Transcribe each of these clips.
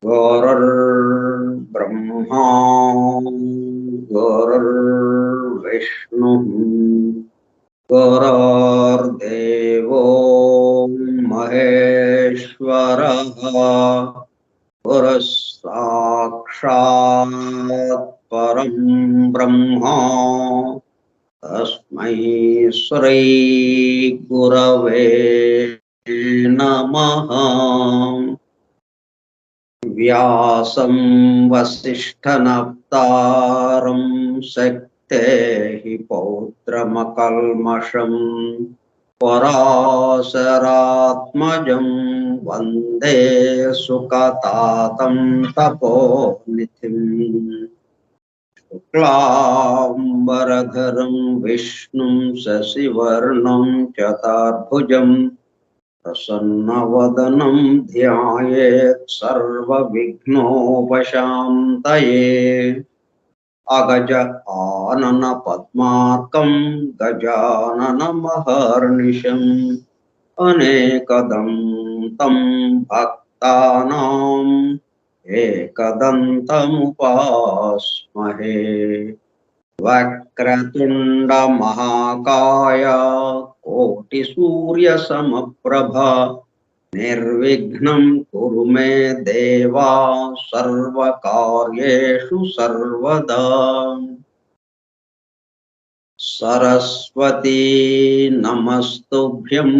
गुरुर्ब्रह्मा गुरुर्विष्णु गुरुर्देवो महेश्वरः गुरुः साक्षात् परं ब्रह्म तस्मै श्री गुरवे नमः। व्यासं वसिष्ठनप्तारं शक्तेः पौत्रमकल्मषं पराशरात्मजं वन्दे सुकतातं तपोनिधिम्। शुक्लाम्बरधरं विष्णुं शशिवर्णं चतुर्भुजं प्रसन्नवदनं ध्यायेत् सर्वविघ्नोपशान्तये। अगज आनन पद्मार्कं गजाननमहर्निशम् अनेकदन्तं भक्तानां एकदन्तमुपास्महे। वक्रतुंड महाकाय कोटिसूर्यसमप्रभा निर्विघ्नं कुरु मे देवा सर्वकार्येषु सर्वदा। सरस्वती नमस्तुभ्यं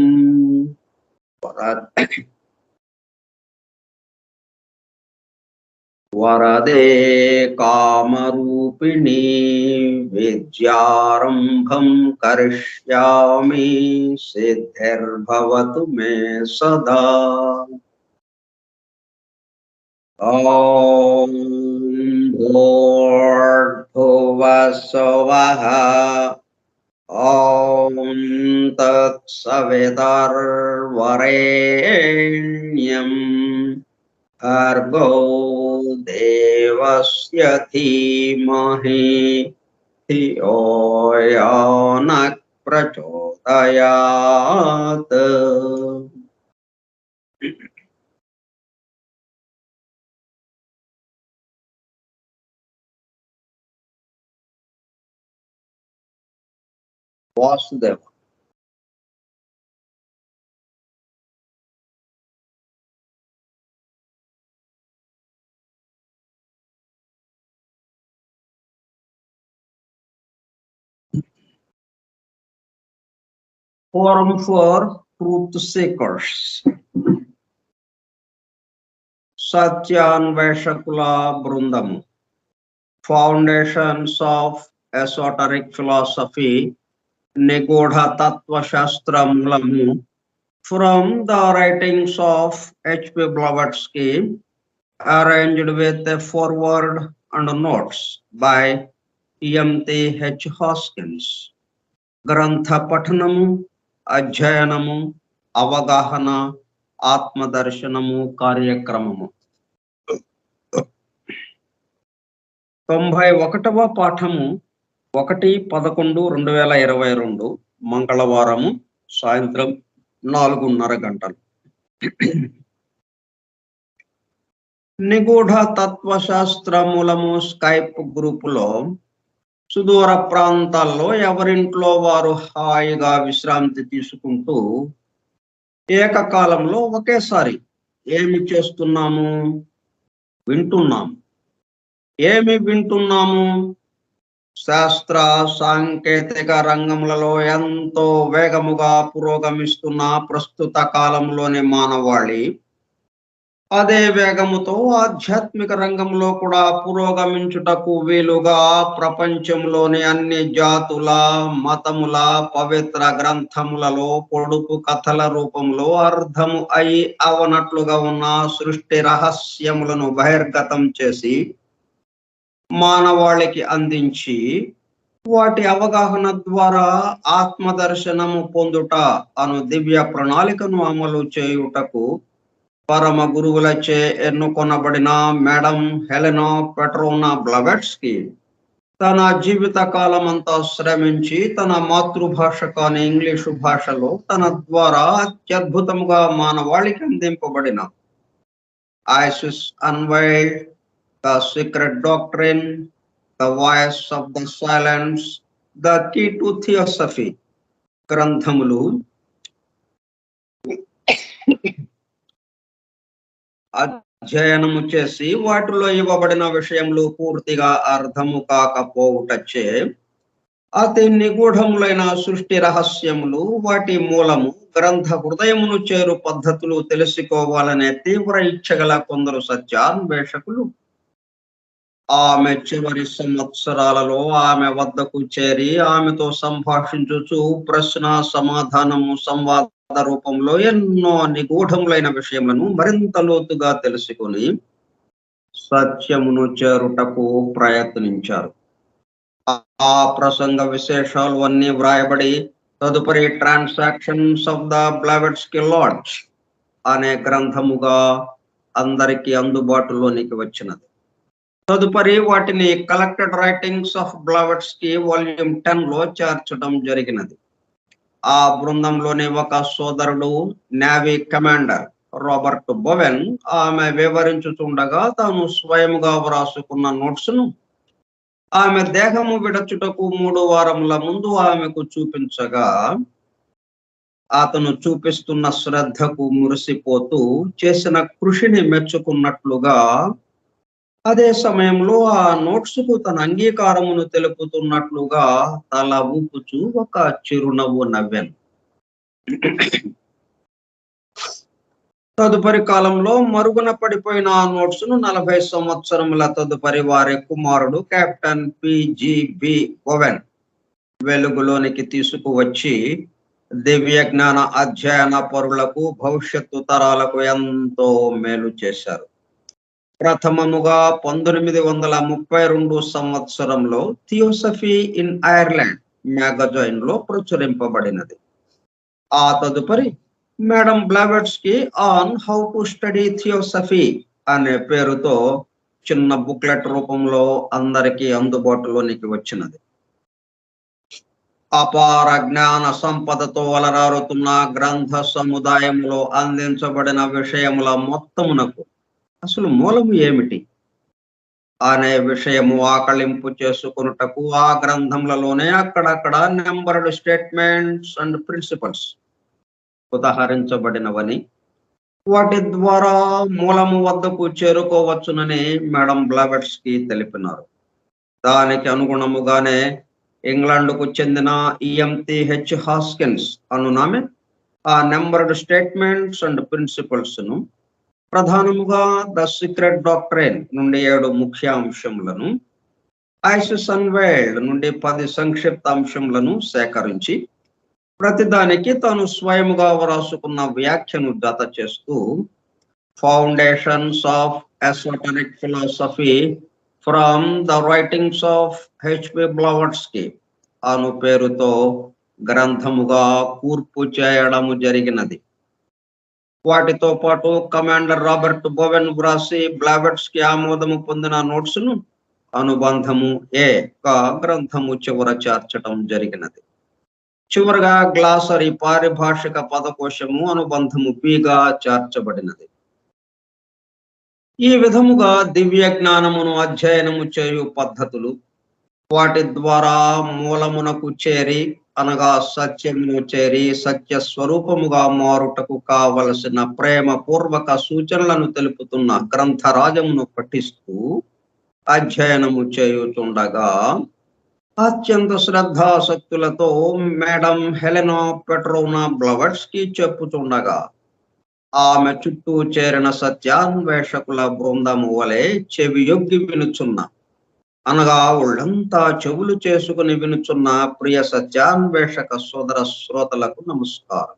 वरदे कामरूपिणी विद्यारंभं करिष्यामि सिद्धिर्भवतु मे सदा। ॐ भूर्भुवस्सुवः ॐ तत्सवितुर्वरेण्यं भर्गो देवस्य धीमहि धियो यो नः प्रचोदयात्। Vasudev Forum for Truth Seekers, Satyanveshakula Brundamu, Foundations of Esoteric Philosophy, Nigodha Tattva Shastra Mulamu, from the writings of H.P. Blavatsky, arranged with a foreword and notes by E.M.T.H. Hoskins. గ్రంథ పఠనము, అధ్యయనము, అవగాహన, ఆత్మదర్శనము కార్యక్రమము. 91వ పాఠము 1/11/2022 మంగళవారము సాయంత్రం 4:30 గంటలు. నిగూఢ తత్వశాస్త్రములము స్కైప్ గ్రూపులో సుదూర ప్రాంతాల్లో ఎవరింట్లో వారు హాయిగా విశ్రాంతి తీసుకుంటూ ఏకకాలంలో ఒకేసారి ఏమి చేస్తున్నాము? వింటున్నాము. ఏమి వింటున్నాము? శాస్త్ర సాంకేతిక రంగములలో ఎంతో వేగముగా పురోగమిస్తున్న ప్రస్తుత కాలంలోని మానవాళి అదే వేగముతో ఆధ్యాత్మిక రంగంలో కూడా పురోగమించుటకు వీలుగా ప్రపంచంలోని అన్ని జాతుల మతముల పవిత్ర గ్రంథములలో పొడుపు కథల రూపంలో అర్థము అయి అవనట్లుగా ఉన్న సృష్టి రహస్యములను బహిర్గతం చేసి మానవాళికి అందించి వాటి అవగాహన ద్వారా ఆత్మదర్శనము పొందుట అను దివ్య ప్రణాళికను అమలు చేయుటకు పరమ గురువులచే ఎన్నుకొనబడిన మేడం హెలెనా పెట్రోనా బ్లవెట్స్కీ తన జీవిత కాలమంతా శ్రమించి తన మాతృభాష కాని ఇంగ్లీషు భాషలో తన ద్వారా అత్యద్భుతముగా మానవాళికి అందింపబడిన Isis Unveiled, The Secret Doctrine, The Voice of the Silence, The Key to Theosophy గ్రంథములు అధ్యయనము చేసి వాటిలో ఇవ్వబడిన విషయములు పూర్తిగా అర్థము కాకపోవుటచ్చే అతి నిగూఢములైన సృష్టి రహస్యములు వాటి మూలము గ్రంథ హృదయమును చేరు పద్ధతులు తెలుసుకోవాలనే తీవ్ర ఇచ్చగల కొందరు సత్యాన్వేషకులు ఆమె చివరి సంవత్సరాలలో ఆమె వద్దకు చేరి ఆమెతో సంభాషించుచు ప్రశ్న సమాధానము సంవాద రూపంలో ఎన్నో నిగూఢములైన విషయములను మరింత లోతుగా తెలుసుకుని సత్యమును చేరుటకు ప్రయత్నించారు. ఆ ప్రసంగ విశేషాలు అన్ని వ్రాయబడి తదుపరి transactions of the Blavatsky lodge అనే గ్రంథముగా అందరికీ అందుబాటులోనికి వచ్చినది. తదుపరి వాటిని collected writings of Blavatsky volume 10 లో చేర్చడం జరిగినది. ఆ బృందంలోని ఒక సోదరుడు నేవీ కమాండర్ రాబర్ట్ బోవెన్ ఆమె వివరించుతుండగా తాను స్వయముగా వ్రాసుకున్న నోట్స్ ను ఆమె దేహము విడచుటకు 3 వారముల ముందు ఆమెకు చూపించగా అతను చూపిస్తున్న శ్రద్ధకు మురిసిపోతూ చేసిన కృషిని మెచ్చుకున్నట్లుగా అదే సమయంలో ఆ నోట్స్ కు తన అంగీకారమును తెలుపుతున్నట్లుగా తల ఊపుచూ ఒక చిరునవ్వు నవ్వాను. తదుపరి కాలంలో మరుగున పడిపోయిన ఆ నోట్స్ ను 40 సంవత్సరముల తదుపరి వారి కుమారుడు కెప్టెన్ పిజిబి బోవెన్ వెలుగులోనికి తీసుకువచ్చి దివ్య జ్ఞాన అధ్యయన పరులకు భవిష్యత్తు తరాలకు ఎంతో మేలు చేశారు. ప్రథమముగా 1932 సంవత్సరంలో థియోసఫీ ఇన్ ఐర్లాండ్ మ్యాగజైన్ లో ప్రచురింపబడినది. ఆ తదుపరి madam Blavatsky on how to study theosophy అనే పేరుతో చిన్న బుక్లెట్ రూపంలో అందరికీ అందుబాటులోనికి వచ్చినది. అపార జ్ఞాన సంపదతో అలరారుతున్న గ్రంథ సముదాయంలో అందించబడిన విషయముల మొత్తమునకు అసలు మూలము ఏమిటి అనే విషయము ఆకళింపు చేసుకొనుటకు ఆ గ్రంథములలోనే అక్కడక్కడ నెంబర్డ్ స్టేట్మెంట్స్ అండ్ ప్రిన్సిపల్స్ ఉదాహరించబడినవని వాటి ద్వారా మూలము వద్దకు చేరుకోవచ్చునని మేడం బ్లవెట్స్కీ తెలిపినారు. దానికి అనుగుణముగానే ఇంగ్లాండ్కు చెందిన EMTH హాస్కిన్స్ అనునామె ఆ నెంబర్డ్ స్టేట్మెంట్స్ అండ్ ప్రిన్సిపల్స్ ను ప్రధానముగా ద సీక్రెట్ డాక్ట్రైన్ నుండి 7 ముఖ్య అంశములను, ఐసిస్ అన్వైల్డ్ నుండి 10 సంక్షిప్త అంశములను సేకరించి ప్రతిదానికి తాను స్వయముగా వ్రాసుకున్న వ్యాఖ్యను జత చేస్తూ foundations of esoteric philosophy from the writings of HP Blavatsky అను పేరుతో గ్రంథముగా కూర్పు చేయడము జరిగినది. వాటితో పాటు కమాండర్ రాబర్ట్ బోవెన్ వ్రాసి బ్లవెట్స్కీ ఆమోదము పొందిన నోట్స్ ను అనుబంధము గ్రంథము చివర చేర్చడం జరిగినది. చివరగా గ్లాసరీ పారిభాషిక పదకోశము అనుబంధము బిగా చేర్చబడినది. ఈ విధముగా దివ్య జ్ఞానమును అధ్యయనము చేయు పద్ధతులు, వాటి ద్వారా మూలమునకు చేరి అనగా సత్యమును చేరి సత్య స్వరూపముగా మారుటకు కావలసిన ప్రేమ పూర్వక సూచనలను తెలుపుతున్న గ్రంథరాజమును పఠిస్తూ అధ్యయనము చేయుచుండగా అత్యంత శ్రద్ధాసక్తులతో మేడం హెలెనా పెట్రోవ్నా బ్లవట్స్కీ చెప్పుచుండగా ఆమె చుట్టూ చేరిన సత్యాన్వేషకుల బృందము వలె చెవియొగ్గి వినుచున్న అనగా ఒళ్ళంతా చెవులు చేసుకుని వినుచున్న ప్రియ సత్యాన్వేషక సోదర శ్రోతలకు నమస్కారం.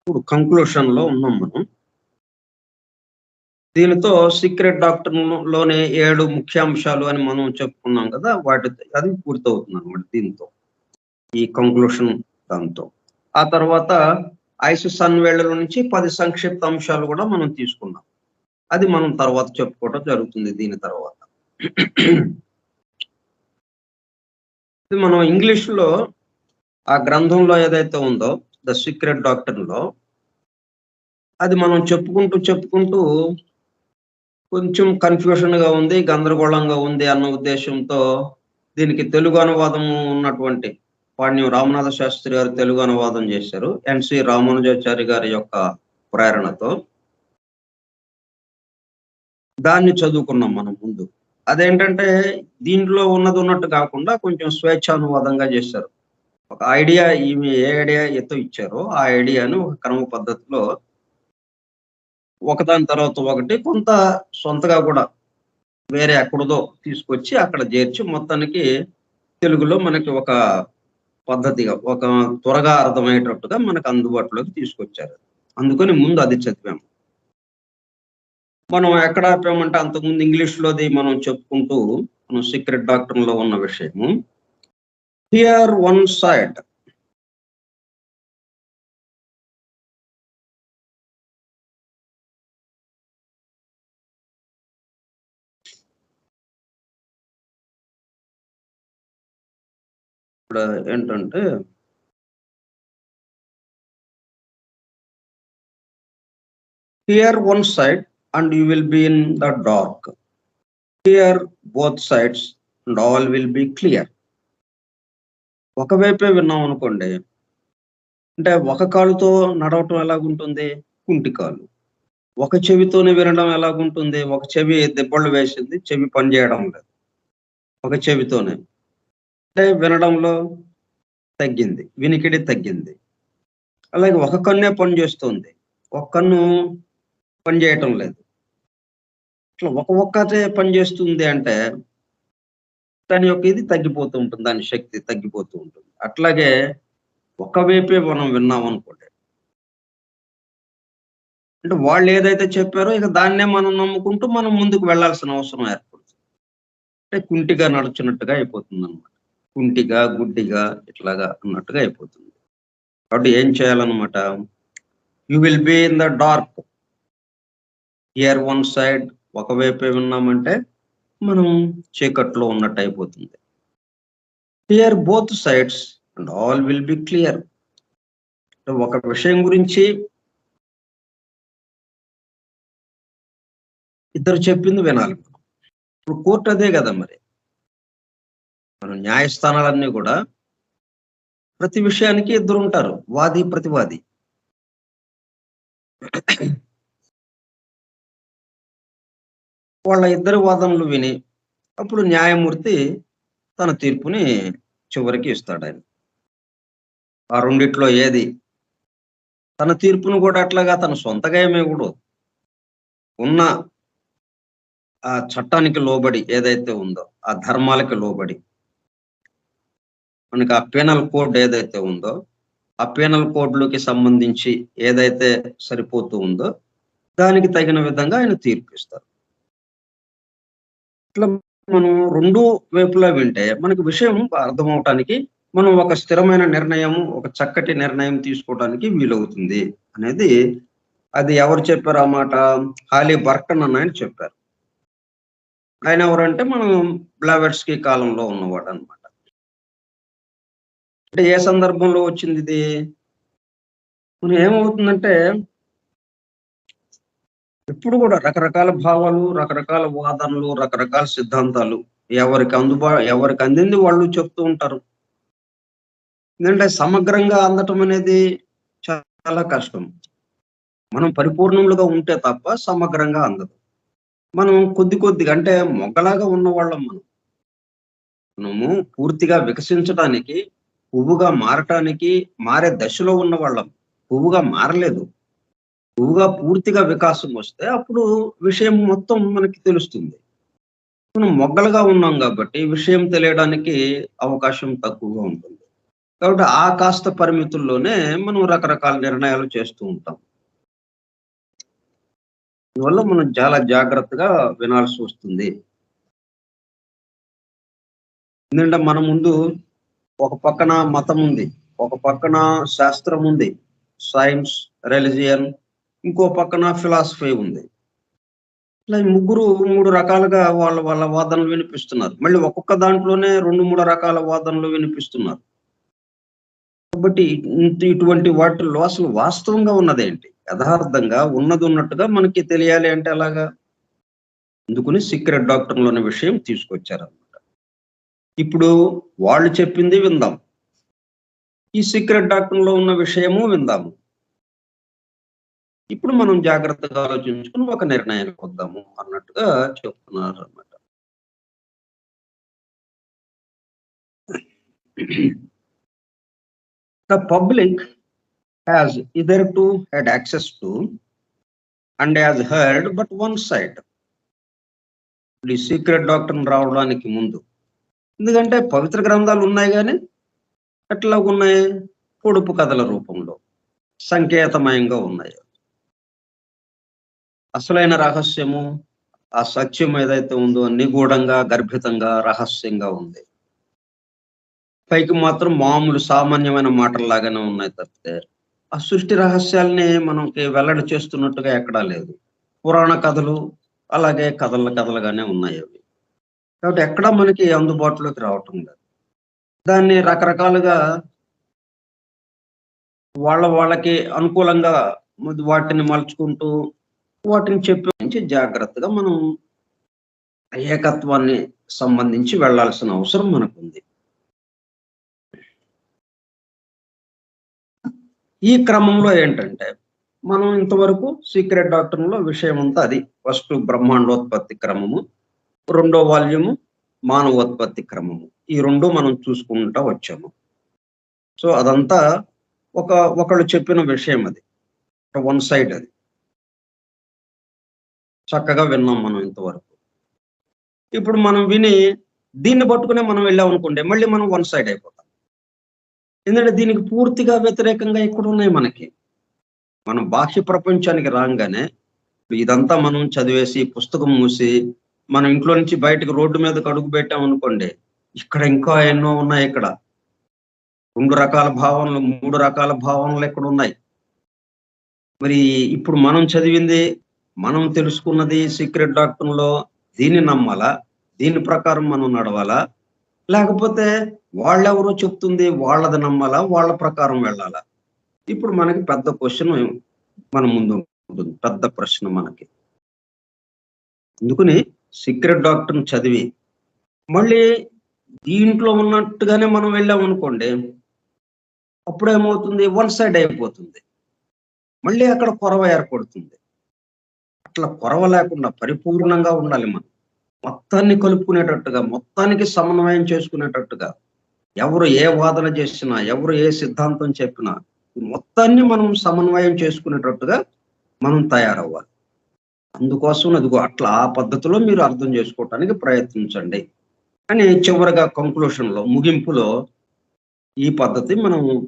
ఇప్పుడు కంక్లూషన్ లో ఉన్నాం మనం. దీనితో సీక్రెట్ డాక్టర్ లోనే 7 ముఖ్యాంశాలు అని మనం చెప్పుకున్నాం కదా, అది పూర్తవుతుంది అనమాట దీంతో, ఈ కంక్లూషన్ దాంతో. ఆ తర్వాత ఐసిస్ అన్వేళల నుంచి 10 సంక్షిప్త అంశాలు కూడా మనం తీసుకున్నాం. అది మనం తర్వాత చెప్పుకోవడం జరుగుతుంది దీని తర్వాత. ఇది మనం ఇంగ్లీష్ లో ఆ గ్రంథంలో ఏదైతే ఉందో ద సీక్రెట్ డాక్టర్ లో, అది మనం చెప్పుకుంటూ కొంచెం కన్ఫ్యూషన్ గా ఉంది, గందరగోళంగా ఉంది అన్న ఉద్దేశంతో దీనికి తెలుగు అనువాదము ఉన్నటువంటి పాణ్యం రామనాథ శాస్త్రి గారు తెలుగు అనువాదం చేశారు ఎన్సి రామానుజాచారి గారి యొక్క ప్రేరణతో. దాన్ని చదువుకున్నాం మనం ముందు. అదేంటంటే దీంట్లో ఉన్నది ఉన్నట్టు కాకుండా కొంచెం స్వేచ్ఛానువాదంగా చేశారు. ఒక ఐడియా, ఈమె ఏ ఐడియా ఎతో ఇచ్చారో ఆ ఐడియాను ఒక క్రమ పద్ధతిలో ఒకదాని తర్వాత ఒకటి కొంత సొంతగా కూడా వేరే ఎక్కడదో తీసుకొచ్చి అక్కడ చేర్చి మొత్తానికి తెలుగులో మనకి ఒక పద్ధతిగా ఒక త్వరగా అర్థమయ్యేటట్టుగా మనకు అందుబాటులోకి తీసుకొచ్చారు. అందుకని ముందు అది చదివాము. మనం ఎక్కడ ఆపామంటే అంతకుముందు ఇంగ్లీష్లోది మనం చెప్పుకుంటూ మనం సీక్రెట్ డాక్టర్ లో ఉన్న విషయము. హియర్ వన్ సైడ్, ఇప్పుడు ఏంటంటే here one side and you will be in the dark, here both sides and all will be clear. ఒకవైపే విన్నాం అనుకోండి, అంటే ఒక కాలుతో నడవటం ఎలాగుంటుంది, కుంటి కాలు. ఒక చెవితోనే వినడం ఎలాగుంటుంది, ఒక చెవి దెబ్బలు వేసింది, చెవి పనిచేయడం లేదు. ఒక చెవితోనే అంటే వినడంలో తగ్గింది, వినికిడి తగ్గింది. అలాగే ఒక కన్నే పని చేస్తుంది, ఒక కన్ను పనిచేయటం లేదు. ఇట్లా ఒక్కటే పని చేస్తుంది అంటే దాని యొక్క ఇది తగ్గిపోతూ ఉంటుంది, దాని శక్తి తగ్గిపోతూ ఉంటుంది. అట్లాగే ఒకవైపే మనం విన్నాం అనుకోండి, అంటే వాళ్ళు ఏదైతే చెప్పారో ఇక దాన్నే మనం నమ్ముకుంటూ మనం ముందుకు వెళ్లాల్సిన అవసరం ఏర్పడుతుంది. అంటే కుంటిగా నడుచున్నట్టుగా అయిపోతుంది అనమాట, కుంటిగా గుడ్డిగా ఇట్లాగా అన్నట్టుగా అయిపోతుంది. కాబట్టి ఏం చేయాలన్నమాట, you will be in the dark, hear one side, ఒకవైపే విన్నామంటే మనం చీకట్లో ఉన్నట్టు అయిపోతుంది. Hear both sides and all will be clear. ఒక విషయం గురించి ఇద్దరు చెప్పింది వినాలి. ఇప్పుడు కోర్టు అదే కదా మరి, మన న్యాయస్థానాలన్నీ కూడా ప్రతి విషయానికి ఇద్దరు ఉంటారు, వాది ప్రతివాది. వాళ్ళ ఇద్దరి వాదనలు విని అప్పుడు న్యాయమూర్తి తన తీర్పుని చివరికి ఇస్తాడు. ఆయన ఆ రెండిట్లో ఏది, తన తీర్పును కూడా అట్లాగా తన సొంతగా ఏమీ కూడా ఉన్న ఆ చట్టానికి లోబడి ఏదైతే ఉందో, ఆ ధర్మాలకి లోబడి మనకి ఆ పీనల్ కోడ్ ఏదైతే ఉందో, ఆ పీనల్ కోడ్లోకి సంబంధించి ఏదైతే సరిపోతూ ఉందో దానికి తగిన విధంగా ఆయన తీర్పు ఇస్తారు. ఇట్లా మనం రెండు వైపులా వింటే మనకి విషయం అర్థం అవటానికి మనం ఒక స్థిరమైన నిర్ణయం, ఒక చక్కటి నిర్ణయం తీసుకోవడానికి వీలవుతుంది అనేది అది ఎవరు చెప్పారు ఆ మాట? హాలీ బర్టన్ అని ఆయన చెప్పారు. ఆయన ఎవరంటే మనం బ్లావెట్స్కీ కాలంలో ఉన్నవాడనమాట. అంటే ఏ సందర్భంలో వచ్చిందిది? మనం ఏమవుతుందంటే ఎప్పుడు కూడా రకరకాల భావాలు, రకరకాల వాదనలు, రకరకాల సిద్ధాంతాలు ఎవరికి అందింది వాళ్ళు చెప్తూ ఉంటారు. ఎందుకంటే సమగ్రంగా అందటం అనేది చాలా కష్టం. మనం పరిపూర్ణములుగా ఉంటే తప్ప సమగ్రంగా అందదు. మనం కొద్దిగా అంటే మొగ్గలాగా ఉన్నవాళ్ళం మనం. మనము పూర్తిగా వికసించడానికి, పువ్వుగా మారటానికి మారే దశలో ఉన్నవాళ్ళం. పువ్వుగా మారలేదు. పువ్వుగా పూర్తిగా వికాసం వస్తే అప్పుడు విషయం మొత్తం మనకి తెలుస్తుంది. మనం మొగ్గలుగా ఉన్నాం కాబట్టి విషయం తెలియడానికి అవకాశం తక్కువగా ఉంటుంది. కాబట్టి ఆ కాస్త పరిమితుల్లోనే మనం రకరకాల నిర్ణయాలు చేస్తూ ఉంటాం. అందువల్ల మనం చాలా జాగ్రత్తగా వినాల్సి వస్తుంది. ఎందుకంటే మన ముందు ఒక పక్కన మతం ఉంది, ఒక పక్కన శాస్త్రం ఉంది, సైన్స్, రిలిజియన్, ఇంకో పక్కన ఫిలాసఫీ ఉంది. ఇట్లా ఈ ముగ్గురు 3 రకాలుగా వాళ్ళ వాళ్ళ వాదనలు వినిపిస్తున్నారు. మళ్ళీ ఒక్కొక్క దాంట్లోనే 2, 3 రకాల వాదనలు వినిపిస్తున్నారు. కాబట్టి ఇటువంటి వాటిల్లో అసలు వాస్తవంగా ఉన్నదేంటి? యథార్థంగా ఉన్నదున్నట్టుగా మనకి తెలియాలి అంటే ఎలాగా? అందుకని సీక్రెట్ డాక్టర్‌లోని విషయం తీసుకొచ్చారన్నమాట. ఇప్పుడు వాళ్ళు చెప్పింది విందాం. ఈ సీక్రెట్ డాక్టర్‌లో ఉన్న విషయము విందాము. ఇప్పుడు మనం జాగ్రత్తగా ఆలోచించుకొని ఒక నిర్ణయానికి వద్దాము అన్నట్టుగా చెప్తున్నారన్నమాట. The public has hitherto had access to and has heard but one side. ఈ సీక్రెట్ డాక్టర్‌ని రావడానికి ముందు. ఎందుకంటే పవిత్ర గ్రంథాలు ఉన్నాయి గాని ఎట్లాగున్నాయి? పొడుపు కథల రూపంలో, సంకేతమయంగా ఉన్నాయి. అసలైన రహస్యము, ఆ సత్యం ఏదైతే ఉందో నిగూఢంగా, గర్భితంగా, రహస్యంగా ఉంది. పైకి మాత్రం మామూలు సామాన్యమైన మాటల్లాగానే ఉన్నాయి తప్పితే, ఆ సృష్టి రహస్యాల్ని మనకి వెల్లడి చేస్తున్నట్టుగా ఎక్కడా లేదు. పురాణ కథలు అలాగే కథలుగానే ఉన్నాయి అవి. కాబట్టి ఎక్కడా మనకి అందుబాటులోకి రావటం లేదు. దాన్ని రకరకాలుగా వాళ్ళకి అనుకూలంగా వాటిని మలుచుకుంటూ, వాటిని చెప్పి జాగ్రత్తగా మనం ఏకత్వాన్ని సంబంధించి వెళ్ళాల్సిన అవసరం మనకుంది. ఈ క్రమంలో ఏంటంటే, మనం ఇంతవరకు సీక్రెట్ డాక్టర్‌లో విషయం అంతా అది. ఫస్ట్ బ్రహ్మాండోత్పత్తి క్రమము, రెండో వాల్యూము మానవోత్పత్తి క్రమము. ఈ 2 మనం చూసుకుంటా వచ్చాము. సో, అదంతా ఒకళ్ళు చెప్పిన విషయం అది. వన్ సైడ్ అది. చక్కగా విన్నాం మనం ఇంతవరకు. ఇప్పుడు మనం విని దీన్ని పట్టుకునే మనం వెళ్ళామనుకోండి, మళ్ళీ మనం వన్ సైడ్ అయిపోతాం. ఎందుకంటే దీనికి పూర్తిగా వ్యతిరేకంగా ఎక్కడున్నాయి మనకి. మనం బాహ్య ప్రపంచానికి రాంగానే ఇదంతా మనం చదివేసి, పుస్తకం మూసి, మన ఇంట్లో నుంచి బయటకి రోడ్డు మీదకి అడుగు పెట్టామనుకోండి, ఇక్కడ ఇంకా ఎన్నో ఉన్నాయి ఇక్కడ. 2 రకాల భావనలు, 3 రకాల భావనలు ఇక్కడున్నాయి. మరి ఇప్పుడు మనం చదివింది, మనం తెలుసుకున్నది సీక్రెట్ డాక్టర్‌లో దీన్ని నమ్మాలా? దీని ప్రకారం మనం నడవాలా? లేకపోతే వాళ్ళెవరో చెప్తుంది వాళ్ళది నమ్మాలా? వాళ్ళ ప్రకారం వెళ్ళాలా? ఇప్పుడు మనకి పెద్ద క్వెషన్ మన ముందు ఉంటుంది. పెద్ద ప్రశ్న మనకి. అందుకని సీక్రెట్ డాక్టర్‌ని చదివి, మళ్ళీ దీంట్లో ఉన్నట్టుగానే మనం వెళ్ళామనుకోండి, అప్పుడేమవుతుంది వన్ సైడ్ అయిపోతుంది. మళ్ళీ అక్కడ కొరవ ఏర్పడుతుంది. అట్లా కొరవ లేకుండా పరిపూర్ణంగా ఉండాలి మనం. మొత్తాన్ని కలుపుకునేటట్టుగా, మొత్తానికి సమన్వయం చేసుకునేటట్టుగా, ఎవరు ఏ వాదన చేసినా, ఎవరు ఏ సిద్ధాంతం చెప్పినా, మొత్తాన్ని మనం సమన్వయం చేసుకునేటట్టుగా మనం తయారవ్వాలి. అందుకోసం అదిగో అట్లా ఆ పద్ధతిలో మీరు అర్థం చేసుకోవటానికి ప్రయత్నించండి అని చివరగా కంక్లూషన్‌లో, ముగింపులో ఈ పద్ధతి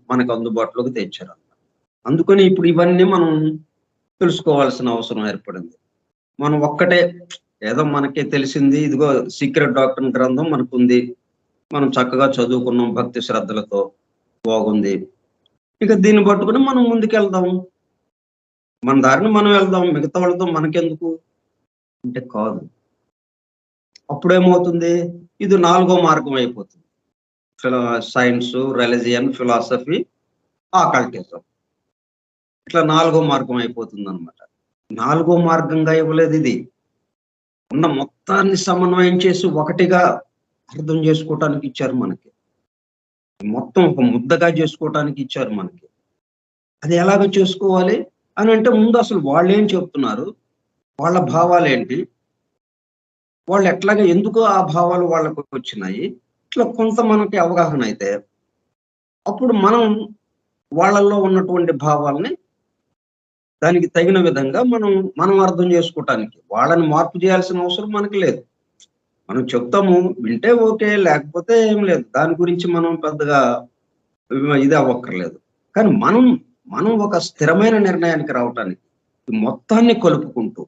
మనకు అందుబాటులోకి తెచ్చారు. అందుకని ఇప్పుడు ఇవన్నీ మనం తెలుసుకోవాల్సిన అవసరం ఏర్పడింది. మనం ఒక్కటే ఏదో మనకి తెలిసింది ఇదిగో సీక్రెట్ డాక్టర్ గ్రంథం మనకుంది. మనం చక్కగా చదువుకున్నాం భక్తి శ్రద్ధలతో, బాగుంది. ఇక దీన్ని పట్టుకుని మనం ముందుకెళ్దాం. మన దారిని మనం వెళ్దాం. మిగతా వాళ్ళతో మనకెందుకు అంటే కాదు. అప్పుడేమవుతుంది? ఇది 4గో మార్గం అయిపోతుంది. Science, religion, philosophy, occultism. ఇట్లా 4గో మార్గం అయిపోతుందన్నమాట. 4గో మార్గంగా ఇవ్వలేదిది. ఉన్న మొత్తాన్ని సమన్వయం చేసి ఒకటిగా అర్థం చేసుకోవటానికి ఇచ్చారు మనకి. మొత్తం ఒక ముద్దగా చేసుకోవటానికి ఇచ్చారు మనకి. అది ఎలాగ చేసుకోవాలి అని అంటే ముందు అసలు వాళ్ళేం చెప్తున్నారు? వాళ్ళ భావాలేంటి? వాళ్ళు ఎట్లాగా ఎందుకు ఆ భావాలు వాళ్ళకు వచ్చినాయి? ఇట్లా కొంత మనకి అవగాహన అయితే, అప్పుడు మనం వాళ్ళల్లో ఉన్నటువంటి భావాల్ని దానికి తగిన విధంగా మనం అర్థం చేసుకోవటానికి. వాళ్ళని మార్పు చేయాల్సిన అవసరం మనకి లేదు. మనం చెప్తాము, వింటే ఓకే, లేకపోతే ఏం లేదు. దాని గురించి మనం పెద్దగా ఇది అవ్వక్కర్లేదు. కానీ మనం ఒక స్థిరమైన నిర్ణయానికి రావటానికి, ఈ మొత్తాన్ని కలుపుకుంటూ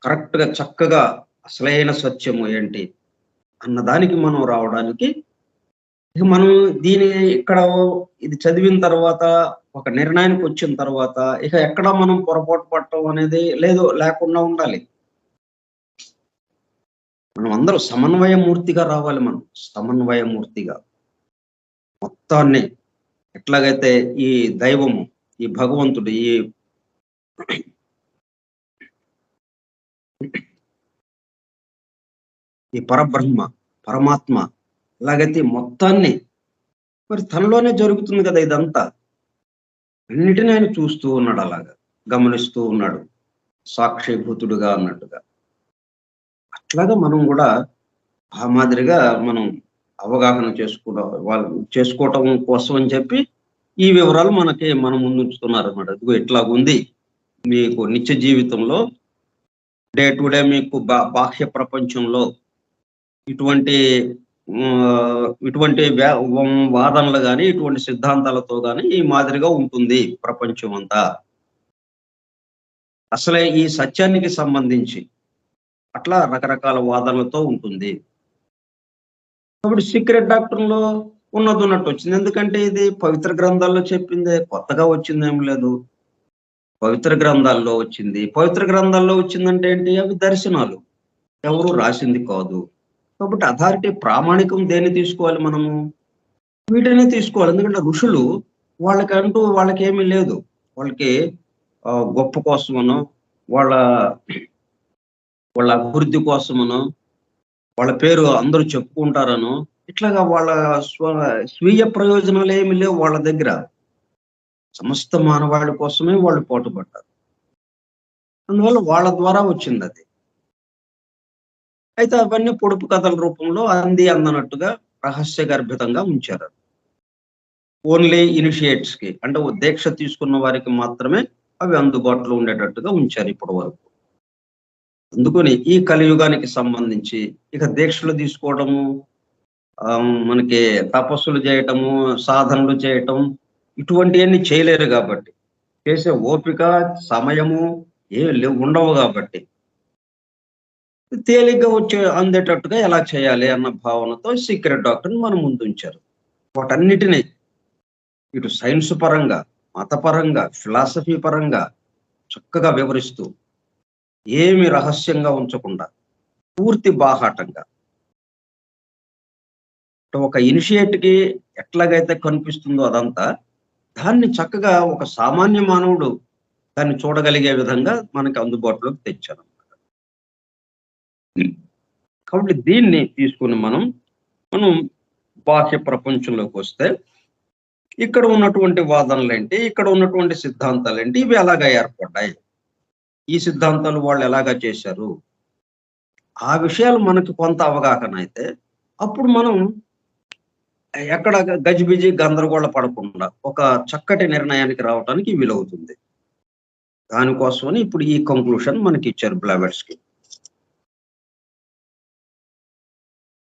కరెక్ట్‌గా చక్కగా అసలైన సత్యము ఏంటి అన్నదానికి మనం రావడానికి, ఇక మనం ఇక్కడ ఇది చదివిన తర్వాత ఒక నిర్ణయానికి వచ్చిన తర్వాత ఇక ఎక్కడ మనం పొరపాటు పడటం అనేది లేకుండా ఉండాలి. మనం అందరూ సమన్వయమూర్తిగా రావాలి మనం. సమన్వయమూర్తిగా. మొత్తాన్ని ఎట్లాగైతే ఈ దైవము, ఈ భగవంతుడు, ఈ పరబ్రహ్మ, పరమాత్మ ఎలాగైతే ఈ మొత్తాన్ని మరి తనలోనే జరుగుతుంది కదా ఇదంతా. అన్నిటిని ఆయన చూస్తూ ఉన్నాడు, అలాగా గమనిస్తూ ఉన్నాడు, సాక్షిభూతుడుగా అన్నట్టుగా. అట్లాగా మనం కూడా ఆ మాదిరిగా మనం అవగాహన చేసుకోవటం కోసం అని చెప్పి ఈ వివరాలు మన ముందు ఉంచుతున్నారు అన్నమాట. ఇదిగో ఇట్లాగుంది మీకు నిత్య జీవితంలో, డే టు డే మీకు బాహ్య ప్రపంచంలో ఇటువంటి వాదనలు కానీ, ఇటువంటి సిద్ధాంతాలతో కానీ ఈ మాదిరిగా ఉంటుంది ప్రపంచం అంతా. అసలే ఈ సత్యానికి సంబంధించి అట్లా రకరకాల వాదనలతో ఉంటుంది. కాబట్టి సీక్రెట్ డాక్టర్లో ఉన్నట్టు వచ్చింది. ఎందుకంటే ఇది పవిత్ర గ్రంథాల్లో చెప్పిందే, కొత్తగా వచ్చిందేం లేదు. పవిత్ర గ్రంథాల్లో వచ్చింది. పవిత్ర గ్రంథాల్లో వచ్చిందంటే ఏంటి? అవి దర్శనాలు, ఎవరు రాసింది కాదు. కాబట్టి అథారిటీ, ప్రామాణికం దేన్ని తీసుకోవాలి మనము? వీటినే తీసుకోవాలి. ఎందుకంటే ఋషులు వాళ్ళకేమీ లేదు. వాళ్ళకి గొప్ప కోసమనో, వాళ్ళ అభివృద్ధి కోసమనో, వాళ్ళ పేరు అందరూ చెప్పుకుంటారనో, ఇట్లాగా వాళ్ళ స్వీయ ప్రయోజనాలు ఏమి లేవు వాళ్ళ దగ్గర. సమస్త మానవాళి కోసమే వాళ్ళు పోటుపడ్డారు. అందువల్ల వాళ్ళ ద్వారా వచ్చింది అది. అయితే అవన్నీ పొడుపు కథల రూపంలో అందనట్టుగా రహస్య గర్భితంగా ఉంచారు. ఓన్లీ ఇనిషియేట్స్ కి, అంటే దీక్ష తీసుకున్న వారికి మాత్రమే అవి అందుబాటులో ఉండేటట్టుగా ఉంచారు ఇప్పటి వరకు. అందుకని ఈ కలియుగానికి సంబంధించి ఇక దీక్షలు తీసుకోవడము, మనకి తపస్సులు చేయటము, సాధనలు చేయటం, ఇటువంటివన్నీ చేయలేరు కాబట్టి, చేసే ఓపిక, సమయము ఉండవు కాబట్టి, తేలిగ్గా అందేటట్టుగా ఎలా చేయాలి అన్న భావనతో సీక్రెట్ డాక్టర్ని మనం ముందుంచారు. వాటన్నిటినీ ఇటు సైన్స్ పరంగా, మతపరంగా, ఫిలాసఫీ పరంగా చక్కగా వివరిస్తూ, ఏమి రహస్యంగా ఉంచకుండా పూర్తి బాహాటంగా, ఒక ఇనిషియేట్కి ఎట్లాగైతే కనిపిస్తుందో అదంతా, దాన్ని చక్కగా ఒక సామాన్య మానవుడు దాన్ని చూడగలిగే విధంగా మనకి అందుబాటులోకి తెచ్చారు. కాబట్టి దీన్ని తీసుకుని మనం బాహ్య ప్రపంచంలోకి వస్తే, ఇక్కడ ఉన్నటువంటి వాదనలేంటి, ఇక్కడ ఉన్నటువంటి సిద్ధాంతాలేంటి, ఇవి ఎలాగా ఏర్పడ్డాయి, ఈ సిద్ధాంతాలు వాళ్ళు ఎలాగా చేశారు, ఆ విషయాలు మనకి కొంత అవగాహన అయితే అప్పుడు మనం ఎక్కడ గజిబిజి గందరగోళ పడకుండా ఒక చక్కటి నిర్ణయానికి రావడానికి వీలవుతుంది. దానికోసమని ఇప్పుడు ఈ కంక్లూషన్ మనకి ఇచ్చారు బ్లావెట్స్కి.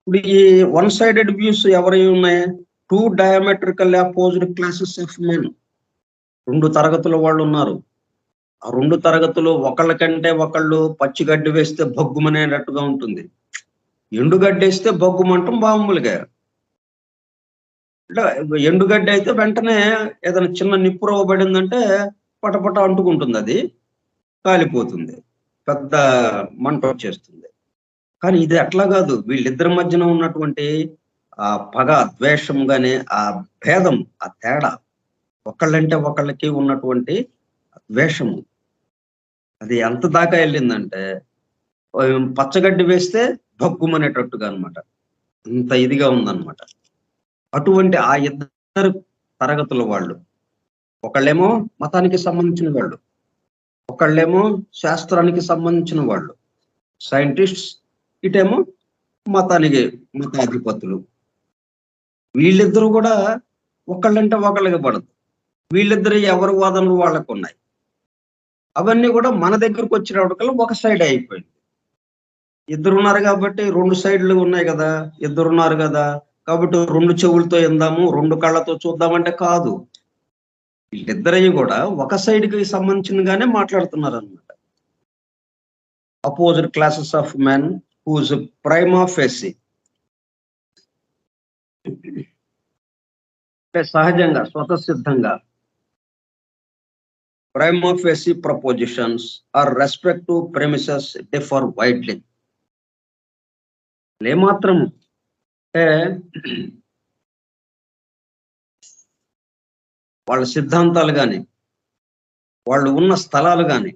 ఇప్పుడు ఈ వన్ సైడెడ్ వ్యూస్ ఎవరి ఉన్నాయి? 2 diametrical opposed classes of men. 2 తరగతుల వాళ్ళు ఉన్నారు. ఆ 2 తరగతులు ఒకళ్ళ కంటే ఒకళ్ళు పచ్చిగడ్డి వేస్తే భగ్గుమనేటట్టుగా ఉంటుంది. ఎండుగడ్డేస్తే బొగ్గుమంటం మామూలుగా. అంటే ఎండుగడ్డి అయితే వెంటనే ఏదైనా చిన్న నిప్పురవ్వ పడిందంటే పటపట అంటుకుంటుంది, అది కాలిపోతుంది, పెద్ద మంట వచ్చేస్తుంది. కానీ ఇది అట్లా కాదు. వీళ్ళిద్దరి మధ్యన ఉన్నటువంటి ఆ పగ, ద్వేషం గాని, ఆ భేదం, ఆ తేడా, ఒకళ్ళంటే ఒకళ్ళకి ఉన్నటువంటి ద్వేషము, అది ఎంత దాకా వెళ్ళిందంటే పచ్చగడ్డి వేస్తే భగ్గుమనేటట్టుగా అనమాట. ఇంత ఇదిగా ఉందన్నమాట. అటువంటి ఆ ఇద్దరు తరగతుల వాళ్ళు, ఒకళ్ళేమో మతానికి సంబంధించిన వాళ్ళు, ఒకళ్ళేమో శాస్త్రానికి సంబంధించిన వాళ్ళు, సైంటిస్ట్స్, ఇటేమో మతాధిపతులు. వీళ్ళిద్దరూ కూడా ఒకళ్ళంటే ఒకళ్ళకి పడదు. వీళ్ళిద్దరు ఎవరి వాదనలు వాళ్ళకు ఉన్నాయి. అవన్నీ కూడా మన దగ్గరకు వచ్చినప్పటికల్లా ఒక సైడ్ అయిపోయింది. ఇద్దరున్నారు కాబట్టి 2 సైడ్లు ఉన్నాయి కదా, ఇద్దరున్నారు కదా కాబట్టి 2 చెవులతో ఇందాము, 2 కళ్ళతో చూద్దామంటే కాదు. వీళ్ళిద్దరవి కూడా ఒక సైడ్కి సంబంధించినగానే మాట్లాడుతున్నారు అనమాట. Opposite classes of men whose prima facie, సహజంగా స్వతసిద్ధంగా prima facie propositions or respective premises differ widely. ఏమాత్రం అంటే వాళ్ళ సిద్ధాంతాలు కానీ, వాళ్ళు ఉన్న స్థలాలు కానీ,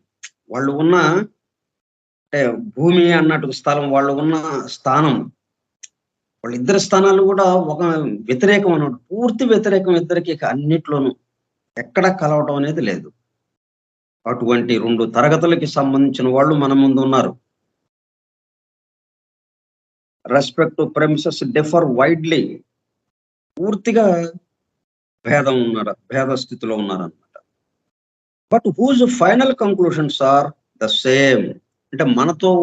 వాళ్ళు ఉన్న అంటే భూమి అన్నట్టు స్థలం, వాళ్ళు ఉన్న స్థానం, వాళ్ళిద్దరి స్థానాలు కూడా ఒక వ్యతిరేకం అన్నట్టు, పూర్తి వ్యతిరేకం ఇద్దరికి. అన్నిట్లోనూ ఎక్కడ కలవటం అనేది లేదు. అటువంటి 2 తరగతులకి సంబంధించిన వాళ్ళు మన ముందు ఉన్నారు. రెస్పెక్ట్ ప్రెమిసెస్ డిఫర్ వైడ్లీ, పూర్తిగా భేద స్థితిలో ఉన్నారన్నమాట. But whose final conclusions are the same. అంటే మనతో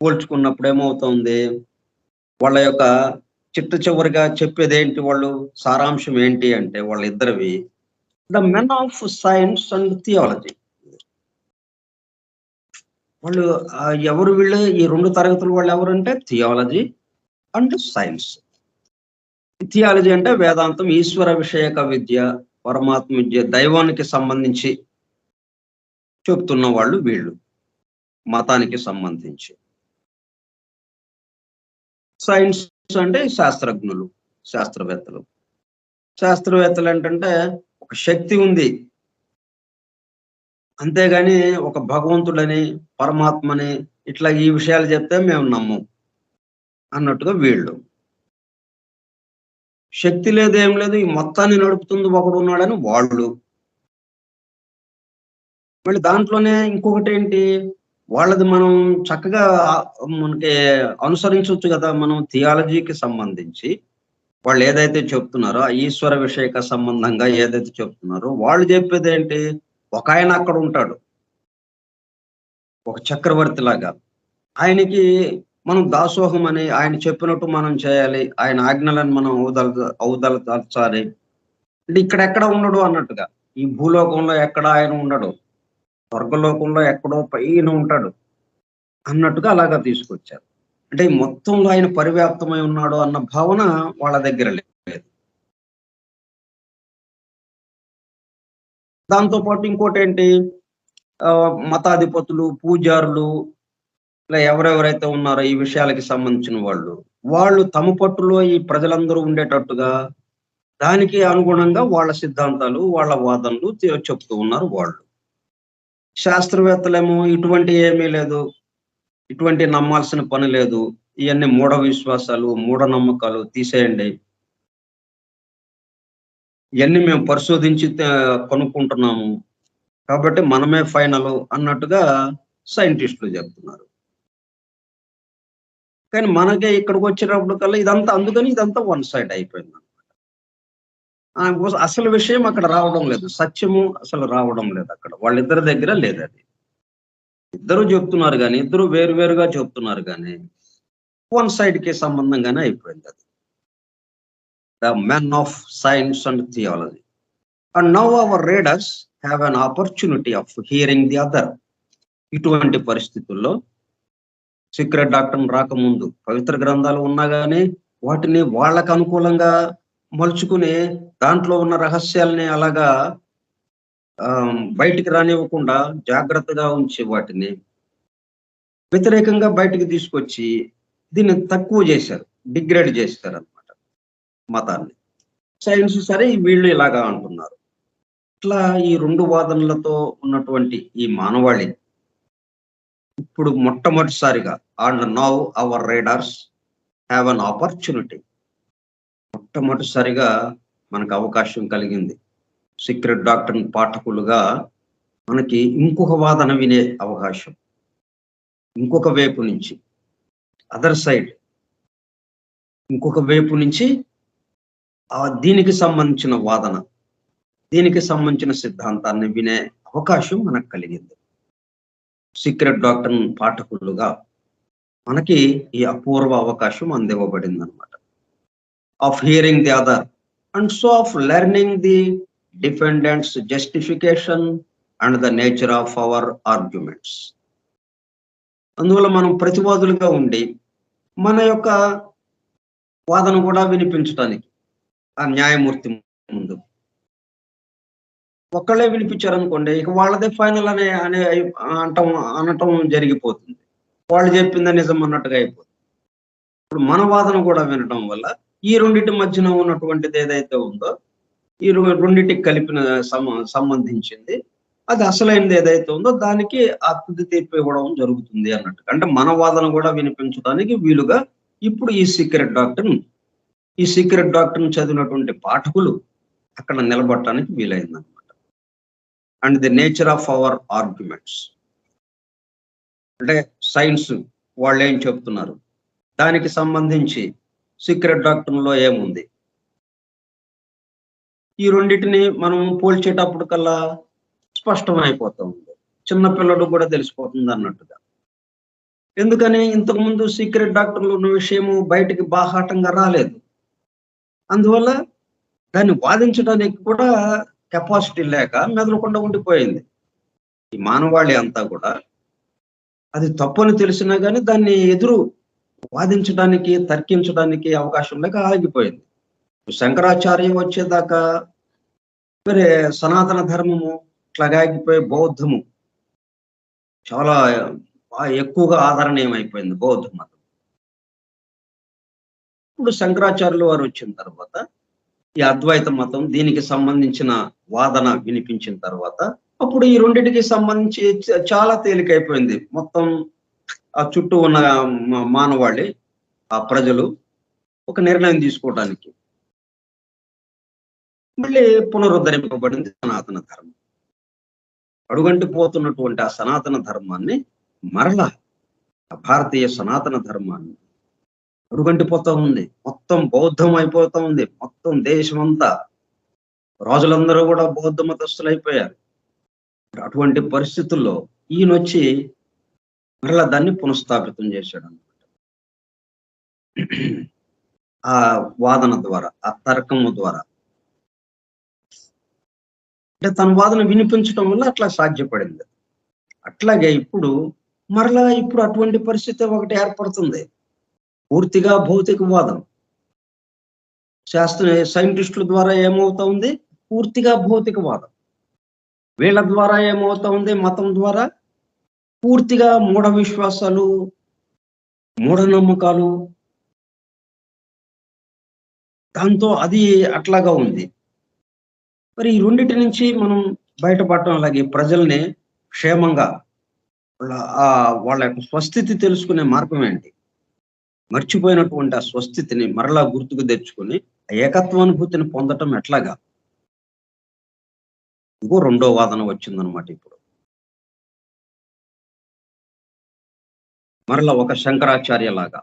పోల్చుకున్నప్పుడు ఏమవుతుంది, వాళ్ళ యొక్క చివరిగా చెప్పేది ఏంటి, వాళ్ళు సారాంశం ఏంటి అంటే వాళ్ళిద్దరివి the men of science and theology. వాళ్ళు ఎవరు వీళ్ళు, ఈ 2 తరగతుల వాళ్ళు ఎవరంటే థియాలజీ అండ్ సైన్స్. థియాలజీ అంటే వేదాంతం, ఈశ్వర విషయక విద్య, పరమాత్మ విద్య, దైవానికి సంబంధించి చెప్తున్న వాళ్ళు వీళ్ళు, మతానికి సంబంధించి. సైన్స్ అంటే శాస్త్రజ్ఞులు, శాస్త్రవేత్తలు. శాస్త్రవేత్తలు ఏంటంటే ఒక శక్తి ఉంది, అంతేగాని ఒక భగవంతుడని, పరమాత్మని, ఇట్లా ఈ విషయాలు చెప్తే మేము నమ్మం అన్నట్టుగా వీళ్ళు. శక్తి లేదు, ఏం లేదు, ఈ మొత్తాన్ని నడుపుతుంది ఒకడు ఉన్నాడని వాళ్ళు. మళ్ళీ దాంట్లోనే ఇంకొకటి ఏంటి, వాళ్ళది మనం చక్కగా మనకి అనుసరించవచ్చు కదా. మనం థియాలజీకి సంబంధించి వాళ్ళు ఏదైతే చెప్తున్నారో, ఆ ఈశ్వర విషయక సంబంధంగా ఏదైతే చెప్తున్నారో, వాళ్ళు చెప్పేది ఏంటి, ఒక ఆయన అక్కడ ఉంటాడు, ఒక చక్రవర్తి లాగా. ఆయనకి మనం దాసోహం అని, ఆయన చెప్పినట్టు మనం చేయాలి, ఆయన ఆజ్ఞలను మనం ఔదలచాలి. అంటే ఇక్కడెక్కడ ఉండడు అన్నట్టుగా, ఈ భూలోకంలో ఎక్కడ ఆయన ఉండడు, స్వర్గలోకంలో ఎక్కడో పైన ఉంటాడు అన్నట్టుగా అలాగా తీసుకొచ్చారు. అంటే మొత్తంలో ఆయన పరివ్యాప్తమై ఉన్నాడు అన్న భావన వాళ్ళ దగ్గర లేదు. దాంతో పాటు ఇంకోటి ఏంటి, మతాధిపతులు, పూజారులు, ఇలా ఎవరెవరైతే ఉన్నారో ఈ విషయాలకి సంబంధించిన వాళ్ళు తమ పట్టులో ఈ ప్రజలందరూ ఉండేటట్టుగా దానికి అనుగుణంగా వాళ్ళ సిద్ధాంతాలు, వాళ్ళ వాదనలు చెప్తూ ఉన్నారు వాళ్ళు. శాస్త్రవేత్తలేమో ఇటువంటి ఏమీ లేదు, ఇటువంటి నమ్మాల్సిన పని లేదు, ఇవన్నీ మూఢ విశ్వాసాలు, మూఢనమ్మకాలు, తీసేయండి, ఇవన్నీ మేము పరిశోధించి కనుక్కుంటున్నాము కాబట్టి మనమే ఫైనల్ అన్నట్టుగా సైంటిస్టులు చెప్తున్నారు. కానీ మనకే ఇక్కడికి వచ్చేటప్పుడు కల్లా ఇదంతా, అందుకని ఇదంతా వన్ సైడ్ అయిపోయింది అనమాట. అసలు విషయం అక్కడ రావడం లేదు, సత్యము అసలు రావడం లేదు అక్కడ, వాళ్ళిద్దరి దగ్గర లేదు. అది ఇద్దరు చెప్తున్నారు కానీ, ఇద్దరు వేరువేరుగా చెప్తున్నారు కానీ, వన్ సైడ్ కి సంబంధంగానే అయిపోయింది అది. The men of science and theology. And now our readers have an opportunity of hearing the other. ఇటువంటి పరిస్థితుల్లో సీక్రెట్ డాక్టర్ రాకముందు పవిత్ర గ్రంథాలు ఉన్నా కానీ వాటిని వాళ్ళకు అనుకూలంగా మలుచుకుని దాంట్లో ఉన్న రహస్యాల్ని అలాగా బయటికి రానివ్వకుండా జాగ్రత్తగా ఉంచి వాటిని వ్యతిరేకంగా బయటికి తీసుకొచ్చి దీన్ని తక్కువ చేశారు, డిగ్రేడ్ చేస్తారు అనమాట మతాన్ని. సైన్స్ సరే వీళ్ళు ఇలాగా అంటున్నారు. ఇట్లా ఈ రెండు వాదనలతో ఉన్నటువంటి ఈ మానవాళి ఇప్పుడు మొట్టమొదటిసారిగా and now our readers have an opportunity, మొట్టమొదటిసారిగా మనకు అవకాశం కలిగింది. సీక్రెట్ డాక్టర్ పాఠకులుగా మనకి ఇంకొక వాదన వినే అవకాశం, ఇంకొక వైపు నుంచి అదర్ సైడ్, ఇంకొక వైపు నుంచి దీనికి సంబంధించిన వాదన, దీనికి సంబంధించిన సిద్ధాంతాన్ని వినే అవకాశం మనకు కలిగింది. సీక్రెట్ డాక్టర్ పాఠకులుగా మనకి ఈ అపూర్వ అవకాశం అందివ్వబడింది అనమాట. Of hearing the other and so of learning the defendants justification and the nature of our arguments. అందువల్ల మనం ప్రతివాదులుగా ఉండి మన యొక్క వాదన కూడా వినిపించడానికి ఆ న్యాయమూర్తి ముందు ఒక్కళ్ళే వినిపించారనుకోండి, ఇక వాళ్ళదే ఫైనల్ అనే అనటం జరిగిపోతుంది. వాళ్ళు చెప్పిందే నిజం అన్నట్టుగా అయిపోతుంది. ఇప్పుడు మన వాదన కూడా వినటం వల్ల ఈ రెండింటి మధ్యన ఉన్నటువంటిది ఏదైతే ఉందో ఈ రెండింటికి కలిపిన సంబంధించింది అది అసలైనది ఏదైతే ఉందో దానికి ఆ తుది తీర్పు ఇవ్వడం జరుగుతుంది అన్నట్టు. అంటే మన వాదన కూడా వినిపించడానికి వీలుగా ఇప్పుడు ఈ సీక్రెట్ డాక్టర్ చదివినటువంటి పాఠకులు అక్కడ నిలబడటానికి వీలైందనమాట. And the nature of our arguments అంటే సైన్స్ వాళ్ళు ఏం చెప్తున్నారు, దానికి సంబంధించి సీక్రెట్ డాక్టర్లో ఏముంది, ఈ రెండింటిని మనం పోల్చేటప్పుడు కల్లా స్పష్టమైపోతూ ఉంది. చిన్నపిల్లడు కూడా తెలిసిపోతుంది అన్నట్టుగా. ఎందుకని ఇంతకుముందు సీక్రెట్ డాక్టర్లు ఉన్న విషయము బయటికి బాహాటంగా రాలేదు. అందువల్ల దాన్ని వాదించడానికి కూడా కెపాసిటీ లేక మెదలకుండా ఉండిపోయింది. ఈ మానవాళి అంతా కూడా అది తప్పని తెలిసినా కానీ దాన్ని వాదించడానికి తర్కించడానికి అవకాశం లేక ఆగిపోయింది. శంకరాచార్య వచ్చేదాకా మరి సనాతన ధర్మము ఇట్లాగా ఆగిపోయి బౌద్ధము చాలా ఎక్కువగా ఆదరణీయమైపోయింది, బౌద్ధ మతం. ఇప్పుడు శంకరాచార్యులు వారు వచ్చిన తర్వాత ఈ అద్వైత మతం దీనికి సంబంధించిన వాదన వినిపించిన తర్వాత అప్పుడు ఈ రెండింటికి సంబంధించి చాలా తేలికైపోయింది. మొత్తం ఆ చుట్టూ ఉన్న మానవాళి ఆ ప్రజలు ఒక నిర్ణయం తీసుకోవడానికి. మళ్ళీ పునరుద్ధరింపబడింది సనాతన ధర్మం. అడుగంటి పోతున్నటువంటి ఆ సనాతన ధర్మాన్ని మరలా భారతీయ సనాతన ధర్మాన్ని అడుగంటిపోతా ఉంది. మొత్తం బౌద్ధం అయిపోతా ఉంది. మొత్తం దేశం అంతా రాజులందరూ కూడా బౌద్ధ మతస్థులు అయిపోయారు. అటువంటి పరిస్థితుల్లో ఈయనొచ్చి మరలా దాన్ని పునఃస్థాపితం చేశాడు అన్నమాట. ఆ వాదన ద్వారా, ఆ తర్కము ద్వారా, అంటే తన వాదన వినిపించడం వల్ల అట్లా సాధ్యపడింది. అట్లాగే ఇప్పుడు అటువంటి పరిస్థితి ఒకటి ఏర్పడుతుంది. పూర్తిగా భౌతికవాదం సైంటిస్టుల ద్వారా ఏమవుతా ఉంది, పూర్తిగా భౌతికవాదం. వీళ్ళ ద్వారా ఏమవుతా ఉంది, మతం ద్వారా పూర్తిగా మూఢ విశ్వాసాలు, మూఢనమ్మకాలు, దాంతో అది అట్లాగా ఉంది. మరి ఈ రెండింటి నుంచి మనం బయటపడటం, అలాగే ప్రజల్ని క్షేమంగా వాళ్ళ యొక్క స్వస్థితి తెలుసుకునే మార్గం ఏంటి, మర్చిపోయినటువంటి ఆ స్వస్థితిని మరలా గుర్తుకు తెచ్చుకొని ఏకత్వానుభూతిని పొందటం ఎట్లాగా, ఇంకో రెండో వాదన వచ్చిందనమాట. ఇప్పుడు మరలా ఒక శంకరాచార్య లాగా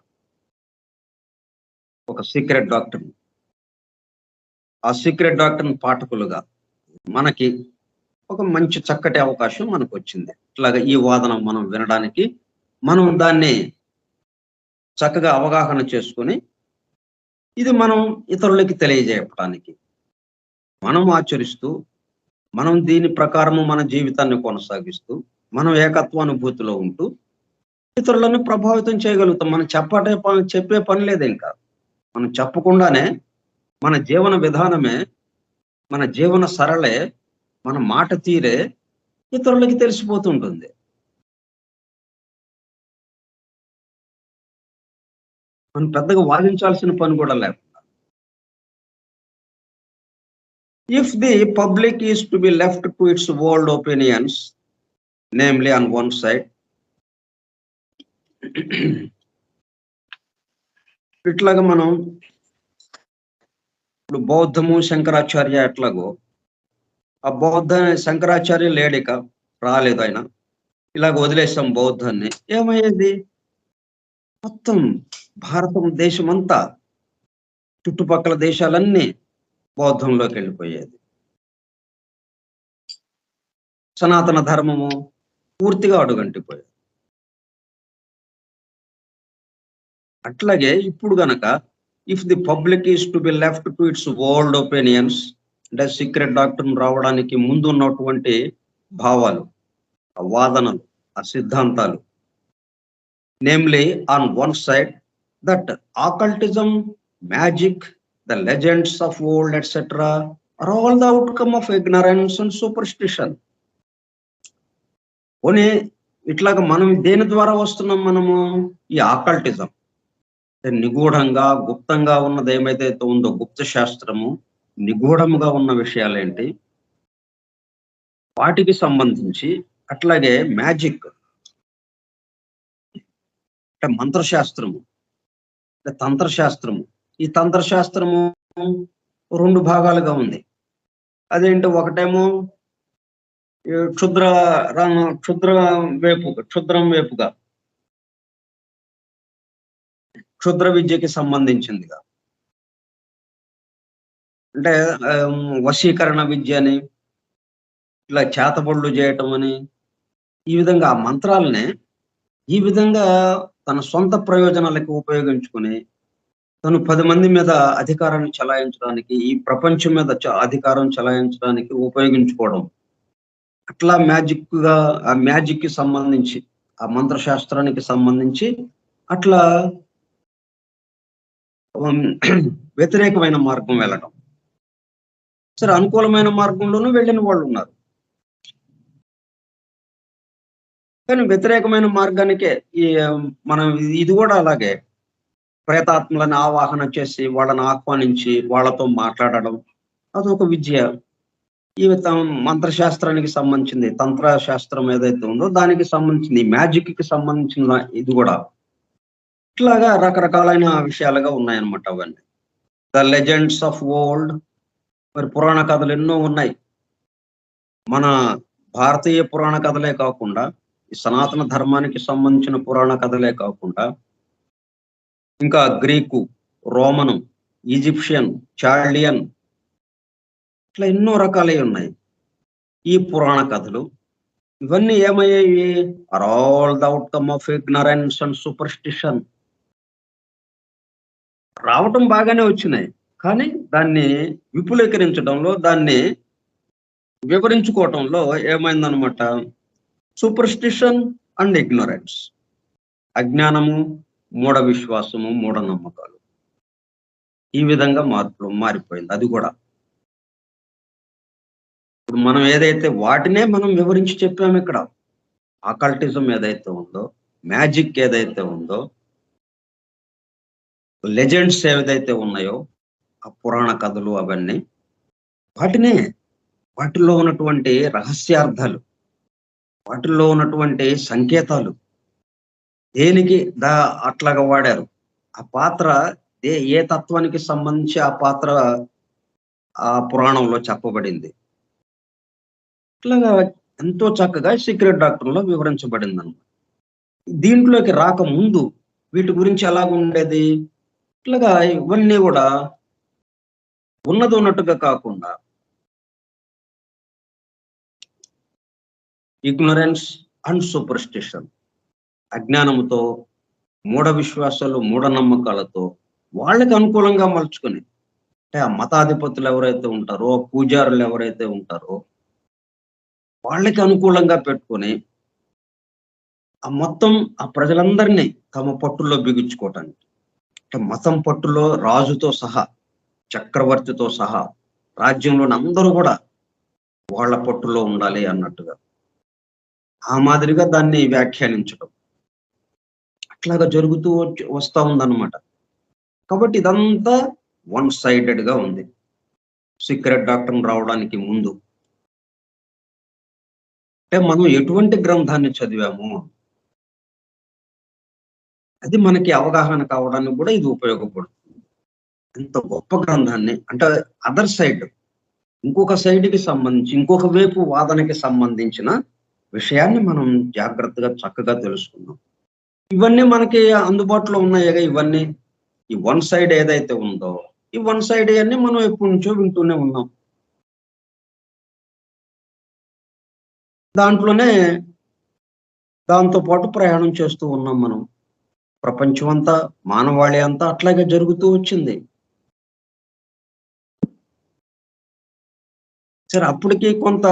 ఒక సీక్రెట్ డాక్టర్, ఆ సీక్రెట్ డాక్టర్ పాఠకులుగా మనకి ఒక మంచి చక్కటి అవకాశం మనకు వచ్చింది. ఇట్లాగా ఈ వాదన మనం వినడానికి, మనం దాన్ని చక్కగా అవగాహన చేసుకొని ఇది మనం ఇతరులకి తెలియజేయడానికి, మనం ఆచరిస్తూ, మనం దీని ప్రకారము మన జీవితాన్ని కొనసాగిస్తూ, మనం ఏకత్వానుభూతిలో ఉంటూ ఇతరులను ప్రభావితం చేయగలుగుతాం. మనం చెప్పే పని లేదు ఇంకా. మనం చెప్పకుండానే మన జీవన విధానమే, మన జీవన సరళే, మన మాట తీరే ఇతరులకి తెలిసిపోతుంటుంది. మనం పెద్దగా వాదించాల్సిన పని కూడా లేకుండా. If the public is to be left to its world opinions, namely on one side, ఇట్లాగా మనం ఇప్పుడు బౌద్ధము శంకరాచార్య ఎట్లాగో, ఆ శంకరాచార్య లేడిక రాలేదు ఆయన. ఇలాగ వదిలేసాం బౌద్ధాన్ని. ఏమయ్యేది? మొత్తం భారతదేశం అంతా, చుట్టుపక్కల దేశాలన్నీ బౌద్ధంలోకి వెళ్ళిపోయేది. సనాతన ధర్మము పూర్తిగా అడుగంటిపోయేది. అట్లాగే ఇప్పుడు గనక if the public is to be left to its world opinions, అంటే సీక్రెట్ డాక్టర్ రావడానికి ముందు ఉన్నటువంటి భావాలు, ఆ వాదనలు, ఆ సిద్ధాంతాలు, namely on one side that occultism, magic, the legends of old etcetera are all the outcome of ignorance and superstition. పోనీ ఇట్లాగా మనం దేని ద్వారా వస్తున్నాం? మనము ఈ ఆకల్టిజం, నిగూఢంగా, గుప్తంగా ఉన్నది ఏమైతే ఉందో గుప్త శాస్త్రము, నిగూఢముగా ఉన్న విషయాలేంటి వాటికి సంబంధించి, అట్లాగే మ్యాజిక్ అంటే మంత్రశాస్త్రము, అంటే తంత్రశాస్త్రము. ఈ తంత్రశాస్త్రము 2 భాగాలుగా ఉంది. అదేంటి? ఒకటేమో క్షుద్రం వేపుగా క్షుద్ర విద్యకి సంబంధించిందిగా, అంటే వశీకరణ విద్య అని, ఇట్లా చేతబడులు చేయటం అని, ఈ విధంగా ఆ మంత్రాలనే ఈ విధంగా తన సొంత ప్రయోజనాలకు ఉపయోగించుకుని తను 10 మంది మీద అధికారాన్ని చలాయించడానికి, ఈ ప్రపంచం మీద అధికారం చలాయించడానికి ఉపయోగించుకోవడం. అట్లా ఆ మ్యాజిక్ కి సంబంధించి, ఆ మంత్రశాస్త్రానికి సంబంధించి అట్లా వ్యతిరేకమైన మార్గం వెళ్ళడం. సరే, అనుకూలమైన మార్గంలోనూ వెళ్ళిన వాళ్ళు ఉన్నారు. కానీ వ్యతిరేకమైన మార్గానికే మనం ఇది కూడా అలాగే ప్రేతాత్మలను ఆవాహన చేసి వాళ్ళని ఆహ్వానించి వాళ్ళతో మాట్లాడడం, అదొక విద్య. ఈ మంత్రశాస్త్రానికి సంబంధించింది, తంత్ర శాస్త్రం ఏదైతే ఉందో దానికి సంబంధించింది, మ్యాజిక్ కి సంబంధించిన ఇది కూడా. ఇట్లాగా రకరకాలైన విషయాలుగా ఉన్నాయన్నమాట అవన్నీ. ద లెజెండ్స్ ఆఫ్ ఓల్డ్, మరి పురాణ కథలు ఎన్నో ఉన్నాయి. మన భారతీయ పురాణ కథలే కాకుండా, ఈ సనాతన ధర్మానికి సంబంధించిన పురాణ కథలే కాకుండా, ఇంకా గ్రీకు, రోమను, ఈజిప్షియన్, చాల్డియన్, ఇట్లా ఎన్నో రకాలే ఉన్నాయి ఈ పురాణ కథలు. ఇవన్నీ ఏమయ్యాయి? Are all the outcome of ignorance and superstition. రావటం బాగానే వచ్చినాయి, కానీ దాన్ని విపులీకరించడంలో, దాన్ని వివరించుకోవటంలో ఏమైందనమాట? సూపర్స్టిషన్ అండ్ ఇగ్నరెన్స్, అజ్ఞానము, మూఢ విశ్వాసము, మూఢనమ్మకాలు, ఈ విధంగా మారిపోయింది అది కూడా. ఇప్పుడు మనం ఏదైతే వాటినే మనం వివరించి చెప్పాము ఇక్కడ. ఆకల్టిజం ఏదైతే ఉందో, మ్యాజిక్ ఏదైతే ఉందో, లెజెండ్స్ ఏదైతే ఉన్నాయో, ఆ పురాణ కథలు అవన్నీ, వాటిల్లో ఉన్నటువంటి రహస్యార్థాలు, వాటిల్లో ఉన్నటువంటి సంకేతాలు దేనికి అట్లాగా వాడారు. ఆ పాత్ర ఏ తత్వానికి సంబంధించి ఆ పాత్ర ఆ పురాణంలో చెప్పబడింది. ఇట్లాగా ఎంతో చక్కగా సీక్రెట్ డాక్టర్లో వివరించబడింది అన్నమాట. దీంట్లోకి రాకముందు వీటి గురించి ఎలాగ ఉండేది? ఇట్లాగా ఇవన్నీ కూడా ఉన్నది ఉన్నట్టుగా కాకుండా ఇగ్నరెన్స్ అండ్ సూపర్స్టిషన్, అజ్ఞానముతో, మూఢ విశ్వాసాలు, మూఢనమ్మకాలతో వాళ్ళకి అనుకూలంగా మలుచుకొని, అంటే ఆ మతాధిపతులు ఎవరైతే ఉంటారో, పూజారులు ఎవరైతే ఉంటారో వాళ్ళకి అనుకూలంగా పెట్టుకొని ఆ మొత్తం ఆ ప్రజలందరినీ తమ పట్టుల్లో బిగించుకోవటానికి, అంటే మతం పట్టులో రాజుతో సహా, చక్రవర్తితో సహా, రాజ్యంలోని అందరూ కూడా వాళ్ళ పట్టులో ఉండాలి అన్నట్టుగా ఆ మాదిరిగా దాన్ని వ్యాఖ్యానించడం అట్లాగా జరుగుతూ వస్తా ఉందన్నమాట. కాబట్టి ఇదంతా వన్ సైడెడ్ గా ఉంది సీక్రెట్ డాక్టర్ రావడానికి ముందు. అంటే మనం ఎటువంటి గ్రంథాన్ని చదివాము అది మనకి అవగాహన కావడానికి కూడా ఇది ఉపయోగపడుతుంది. ఎంత గొప్ప గ్రంథాన్ని అంటే అదర్ సైడ్, ఇంకొక సైడ్‌కి సంబంధించి, ఇంకొక వైపు వాదనకి సంబంధించిన విషయాన్ని మనం జాగ్రత్తగా, చక్కగా తెలుసుకున్నాం. ఇవన్నీ మనకి అందుబాటులో ఉన్నాయిగా ఇవన్నీ. ఈ వన్ సైడ్ ఏదైతే ఉందో, ఈ వన్ సైడ్ అన్నీ మనం ఎప్పటినుంచో వింటూనే ఉన్నాం. దాంట్లోనే దాంతో పాటు ప్రయాణం చేస్తూ ఉన్నాం మనం. ప్రపంచం అంతా, మానవాళి అంతా అట్లాగే జరుగుతూ వచ్చింది. సరే అప్పటికి కొంత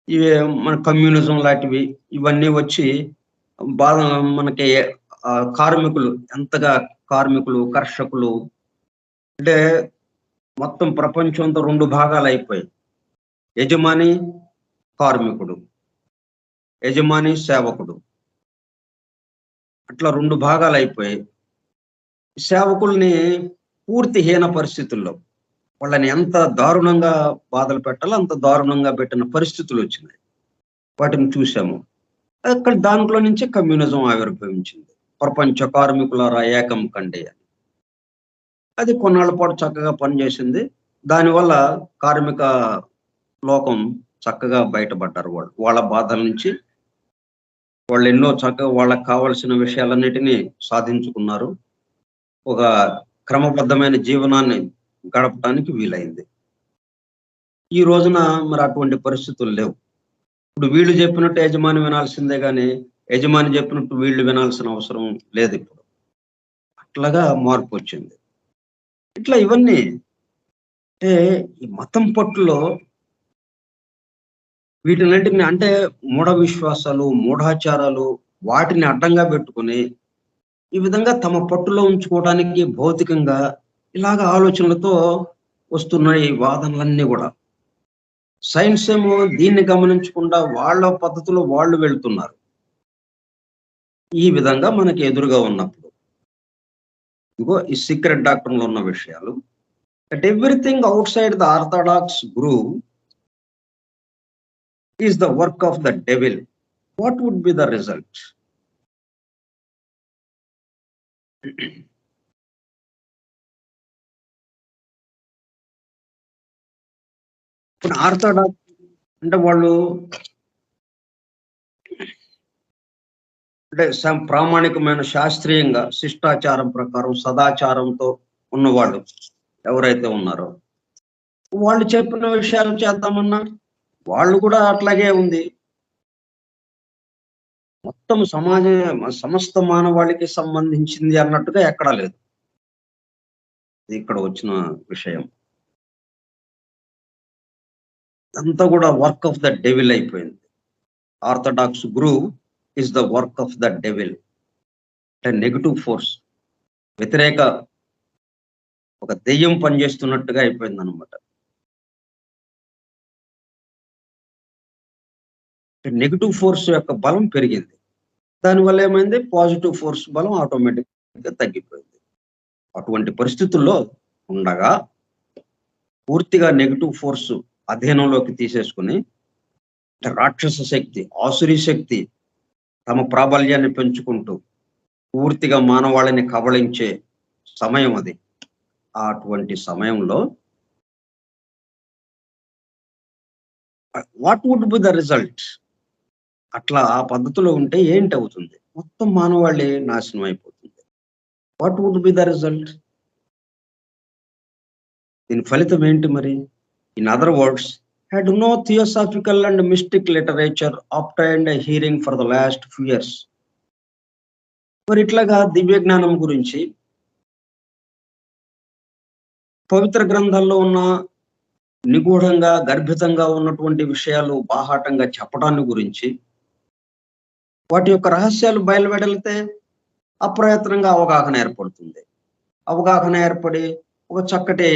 ఇవి మన కమ్యూనిజం లాంటివి ఇవన్నీ వచ్చి బాధ మనకి కార్మికులు ఎంతగా కార్మికులు, కర్షకులు అంటే మొత్తం ప్రపంచం అంతా 2 భాగాలయిపోయాయి. యజమాని, కార్మికుడు. యజమాని, సేవకుడు. అట్లా 2 భాగాలయిపోయాయి. సేవకుల్ని పూర్తి హీన పరిస్థితుల్లో వాళ్ళని ఎంత దారుణంగా బాధలు పెట్టాలో అంత దారుణంగా పెట్టిన పరిస్థితులొచ్చినాయి. వాటిని చూసాము. అక్కడ దాంట్లో నుంచి కమ్యూనిజం ఆవిర్భవించింది. ప్రపంచ కార్మికులారా ఏకం కండి అని. అది కొన్నాళ్ళ పాటు చక్కగా పనిచేసింది. దానివల్ల కార్మిక లోకం చక్కగా బయటపడ్డారు వాళ్ళు. వాళ్ళ బాధల నుంచి వాళ్ళు ఎన్నో చక్కగా వాళ్ళకి కావాల్సిన విషయాలన్నిటిని సాధించుకున్నారు. ఒక క్రమబద్ధమైన జీవనాన్ని గడపటానికి వీలైంది. ఈ రోజున మరి అటువంటి పరిస్థితులు లేవు. ఇప్పుడు వీళ్ళు చెప్పినట్టు యజమాని వినాల్సిందే గాని, యజమాని చెప్పినట్టు వీళ్ళు వినాల్సిన అవసరం లేదిప్పుడు. అట్లాగా మార్పొచ్చింది. ఇట్లా ఇవన్నీ అంటే ఈ మతం పట్టులో వీటినన్నిటిని అంటే మూఢ విశ్వాసాలు, మూఢాచారాలు వాటిని అడ్డంగా పెట్టుకొని, ఈ విధంగా తమ పట్టులో ఉంచుకోవడానికి భౌతికంగా ఇలాగ ఆలోచనలతో వస్తున్నాయి ఈ వాదనలన్నీ గూడా. సైన్స్ ఏమో దీన్ని గమనించకుండా వాళ్ళ పద్ధతిలో వాళ్ళు వెళ్తున్నారు. ఈ విధంగా మనకి ఎదురుగా ఉన్నప్పుడు. ఇగో ఈ సీక్రెట్ డాక్టర్‌లో ఉన్న విషయాలు. That everything outside the orthodox groove is the work of the devil. What would be the result? ఇప్పుడు ఆర్థోడాక్స్ అంటే వాళ్ళు అంటే ప్రామాణికమైన శాస్త్రీయంగా శిష్టాచారం ప్రకారం సదాచారంతో ఉన్నవాళ్ళు ఎవరైతే ఉన్నారో వాళ్ళు చెప్పిన విషయాలు చేద్దామన్నా వాళ్ళు కూడా అట్లాగే ఉంది. మొత్తం సమాజం సమస్త మానవాళికి సంబంధించింది అన్నట్టుగా ఎక్కడా లేదు. ఇది ఇక్కడ వచ్చిన విషయం. అంతా కూడా వర్క్ ఆఫ్ ద డెవిల్ అయిపోయింది. Orthodox groove is the work of the devil. అంటే నెగెటివ్ ఫోర్స్, వ్యతిరేక ఒక దెయ్యం పనిచేస్తున్నట్టుగా అయిపోయిందనమాట. నెగెటివ్ ఫోర్స్ యొక్క బలం పెరిగింది. దానివల్ల ఏమైంది? పాజిటివ్ ఫోర్స్ బలం ఆటోమేటిక్‌గా తగ్గిపోయింది. అటువంటి పరిస్థితుల్లో ఉండగా పూర్తిగా నెగెటివ్ ఫోర్స్ అధీనంలోకి తీసేసుకొని రాక్షస శక్తి, ఆసురీ శక్తి తమ ప్రాబల్యాన్ని పెంచుకుంటూ పూర్తిగా మానవాళిని కబళించే సమయం అది. అటువంటి సమయంలో what would be the result? అట్లా ఆ పద్ధతిలో ఉంటే ఏంటవుతుంది? మొత్తం మానవాళి నాశనం అయిపోతుంది. What would be the result? దీని ఫలితం ఏంటి మరి? In other words, had no theosophical and mystic literature obtained a hearing for the last few years. మరి ఇట్లాగా దివ్య జ్ఞానం గురించి పవిత్ర గ్రంథాల్లో ఉన్న నిగూఢంగా, గర్భితంగా ఉన్నటువంటి విషయాలు బాహాటంగా చెప్పడాన్ని గురించి వాటి యొక్క రహస్యాలు బయలువెడలితే అప్రయత్నంగా అవగాహన ఏర్పడుతుంది. అవగాహన ఏర్పడి ఒక చక్కటి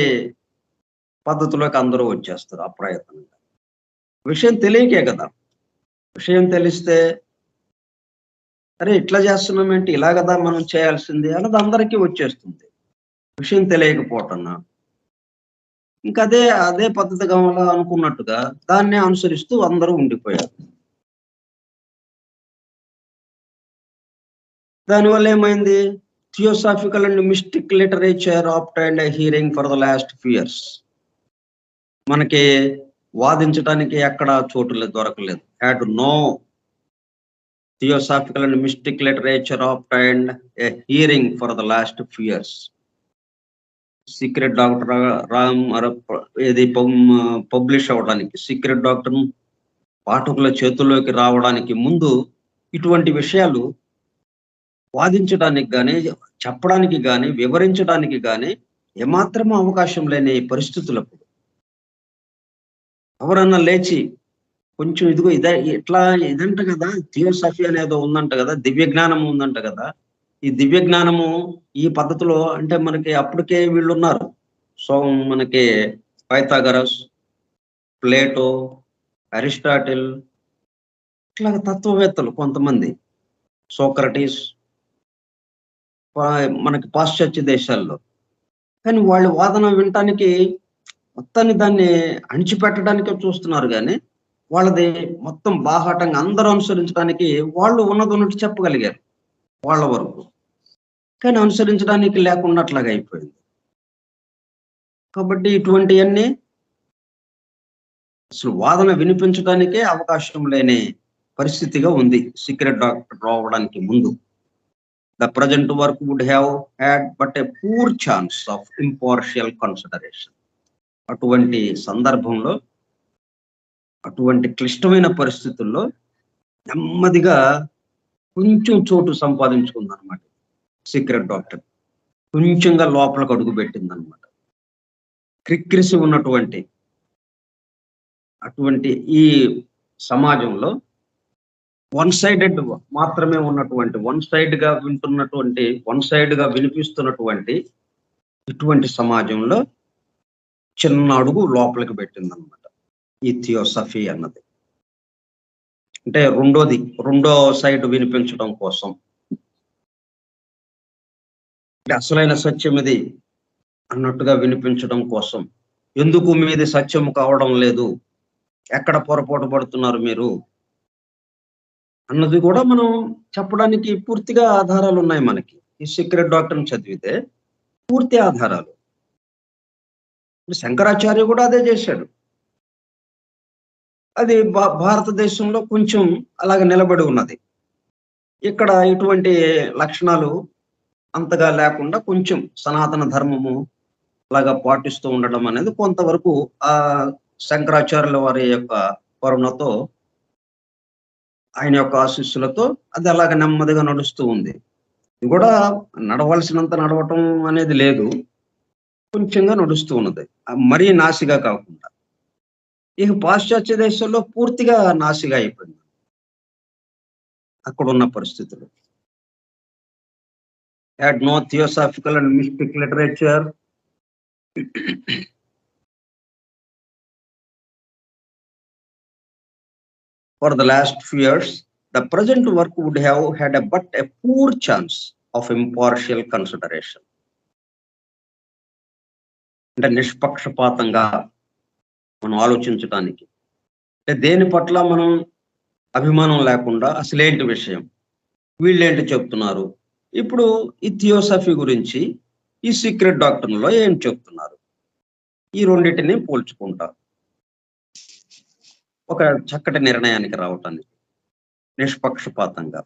పద్ధతిలోకి అందరూ వచ్చేస్తారు అప్రయత్నంగా. విషయం తెలియకే కదా! విషయం తెలిస్తే అరే ఇట్లా చేస్తున్నామేంటి, ఇలా కదా మనం చేయాల్సింది అన్నది అందరికీ వచ్చేస్తుంది. విషయం తెలియకపోవటన్నా. ఇంకా అదే పద్ధతి కావాలా అనుకున్నట్టుగా దాన్నే అనుసరిస్తూ అందరూ ఉండిపోయారు. దానివల్ల ఏమైంది? Theosophical and mystic literature obtained a hearing for the last few years. మనకి వాదించడానికి ఎక్కడ చోటు దొరకలేదు. Had no theosophical and mystic literature obtained a hearing for the last few years. Secret Doctrine రామ్ ఇది పబ్లిష్ అవ్వడానికి, సీక్రెట్ డాక్టర్ పాఠకుల చేతుల్లోకి రావడానికి ముందు ఇటువంటి విషయాలు వాదించడానికి కానీ, చెప్పడానికి కానీ, వివరించడానికి కానీ ఏమాత్రం అవకాశం లేని పరిస్థితులప్పుడు ఎవరన్నా లేచి కొంచెం ఇదిగో ఇట్లా ఇదంట కదా, థియోసఫీ అనేదో ఉందంట కదా, దివ్య జ్ఞానం ఉందంట కదా, ఈ దివ్య జ్ఞానము ఈ పద్ధతిలో అంటే మనకి అప్పటికే వీళ్ళున్నారు. సో మనకి పైథాగరస్, ప్లేటో, అరిస్టాటిల్ ఇట్లా తత్వవేత్తలు కొంతమంది, సోక్రటీస్ మనకి పాశ్చాత్య దేశాల్లో. కానీ వాళ్ళ వాదన వినటానికి మొత్తాన్ని దాన్ని అణిచిపెట్టడానికే చూస్తున్నారు కానీ వాళ్ళది మొత్తం బాహాటంగా అందరూ అనుసరించడానికి వాళ్ళు ఉన్నది ఉన్నట్టు చెప్పగలిగారు వాళ్ళ వరకు. కానీ అనుసరించడానికి లేకున్నట్లాగా అయిపోయింది. కాబట్టి ఇటువంటివన్నీ అసలు వాదన వినిపించడానికే అవకాశం లేని పరిస్థితిగా ఉంది సీక్రెట్ డాక్టర్ రావడానికి ముందు. The present work would have had but a poor chance of impartial consideration. అటువంటి సందర్భంలో, అటువంటి క్లిష్టమైన పరిస్థితుల్లో నెమ్మదిగా కొంచెం చోటు సంపాదించుకుందనమాట సీక్రెట్ డాక్టర్. కొంచెంగా లోపలికి అడుగు పెట్టిందనమాట. క్రిక్రిసి ఉన్నటువంటి అటువంటి ఈ సమాజంలో వన్ సైడెడ్ మాత్రమే ఉన్నటువంటి, వన్ సైడ్ గా వినిపిస్తున్నటువంటి ఇటువంటి సమాజంలో చిన్న అడుగు లోపలికి పెట్టిందనమాట ఈ థియోసఫీ అన్నది. అంటే రెండో సైడ్ వినిపించడం కోసం, అంటే అసలైన సత్యం ఇది అన్నట్టుగా వినిపించడం కోసం, ఎందుకు మీది సత్యం కావడం లేదు, ఎక్కడ పొరపాటు పడుతున్నారు మీరు అన్నది కూడా మనం చెప్పడానికి పూర్తిగా ఆధారాలు ఉన్నాయి మనకి. ఈ సీక్రెట్ డాక్టర్ని చదివితే పూర్తి ఆధారాలు. శంకరాచార్య కూడా అదే చేశాడు. అది భారతదేశంలో కొంచెం అలాగ నిలబడి ఉన్నది. ఇక్కడ ఇటువంటి లక్షణాలు అంతగా లేకుండా కొంచెం సనాతన ధర్మము అలాగా పాటిస్తూ ఉండడం అనేది కొంతవరకు ఆ శంకరాచార్యుల వారి యొక్క కరుణతో, ఆయన యొక్క ఆశీస్సులతో అది అలాగ నెమ్మదిగా నడుస్తూ ఉంది. ఇది కూడా నడవలసినంత నడవటం అనేది లేదు, కొంచెంగా నడుస్తూ ఉన్నది, మరీ నాసిగా కాకుండా. ఇక పాశ్చాత్య దేశాల్లో పూర్తిగా నాసిగా అయిపోయింది అక్కడున్న పరిస్థితులు. had no theosophical and mystic literature. For the last few years, the present work would have had but a poor chance of impartial consideration. అంటే నిష్పక్షపాతంగా మనం ఆలోచించడానికి, అంటే దేని పట్ల మనం అభిమానం లేకుండా అసలేంటి విషయం, వీళ్ళేంటి చెప్తున్నారు, ఇప్పుడు ఈ థియోసఫీ గురించి ఈ సీక్రెట్ డాక్టర్లో ఏం చెప్తున్నారు, ఈ రెండింటిని పోల్చుకుంటారు ఒక చక్కటి నిర్ణయానికి రావటానికి నిష్పక్షపాతంగా.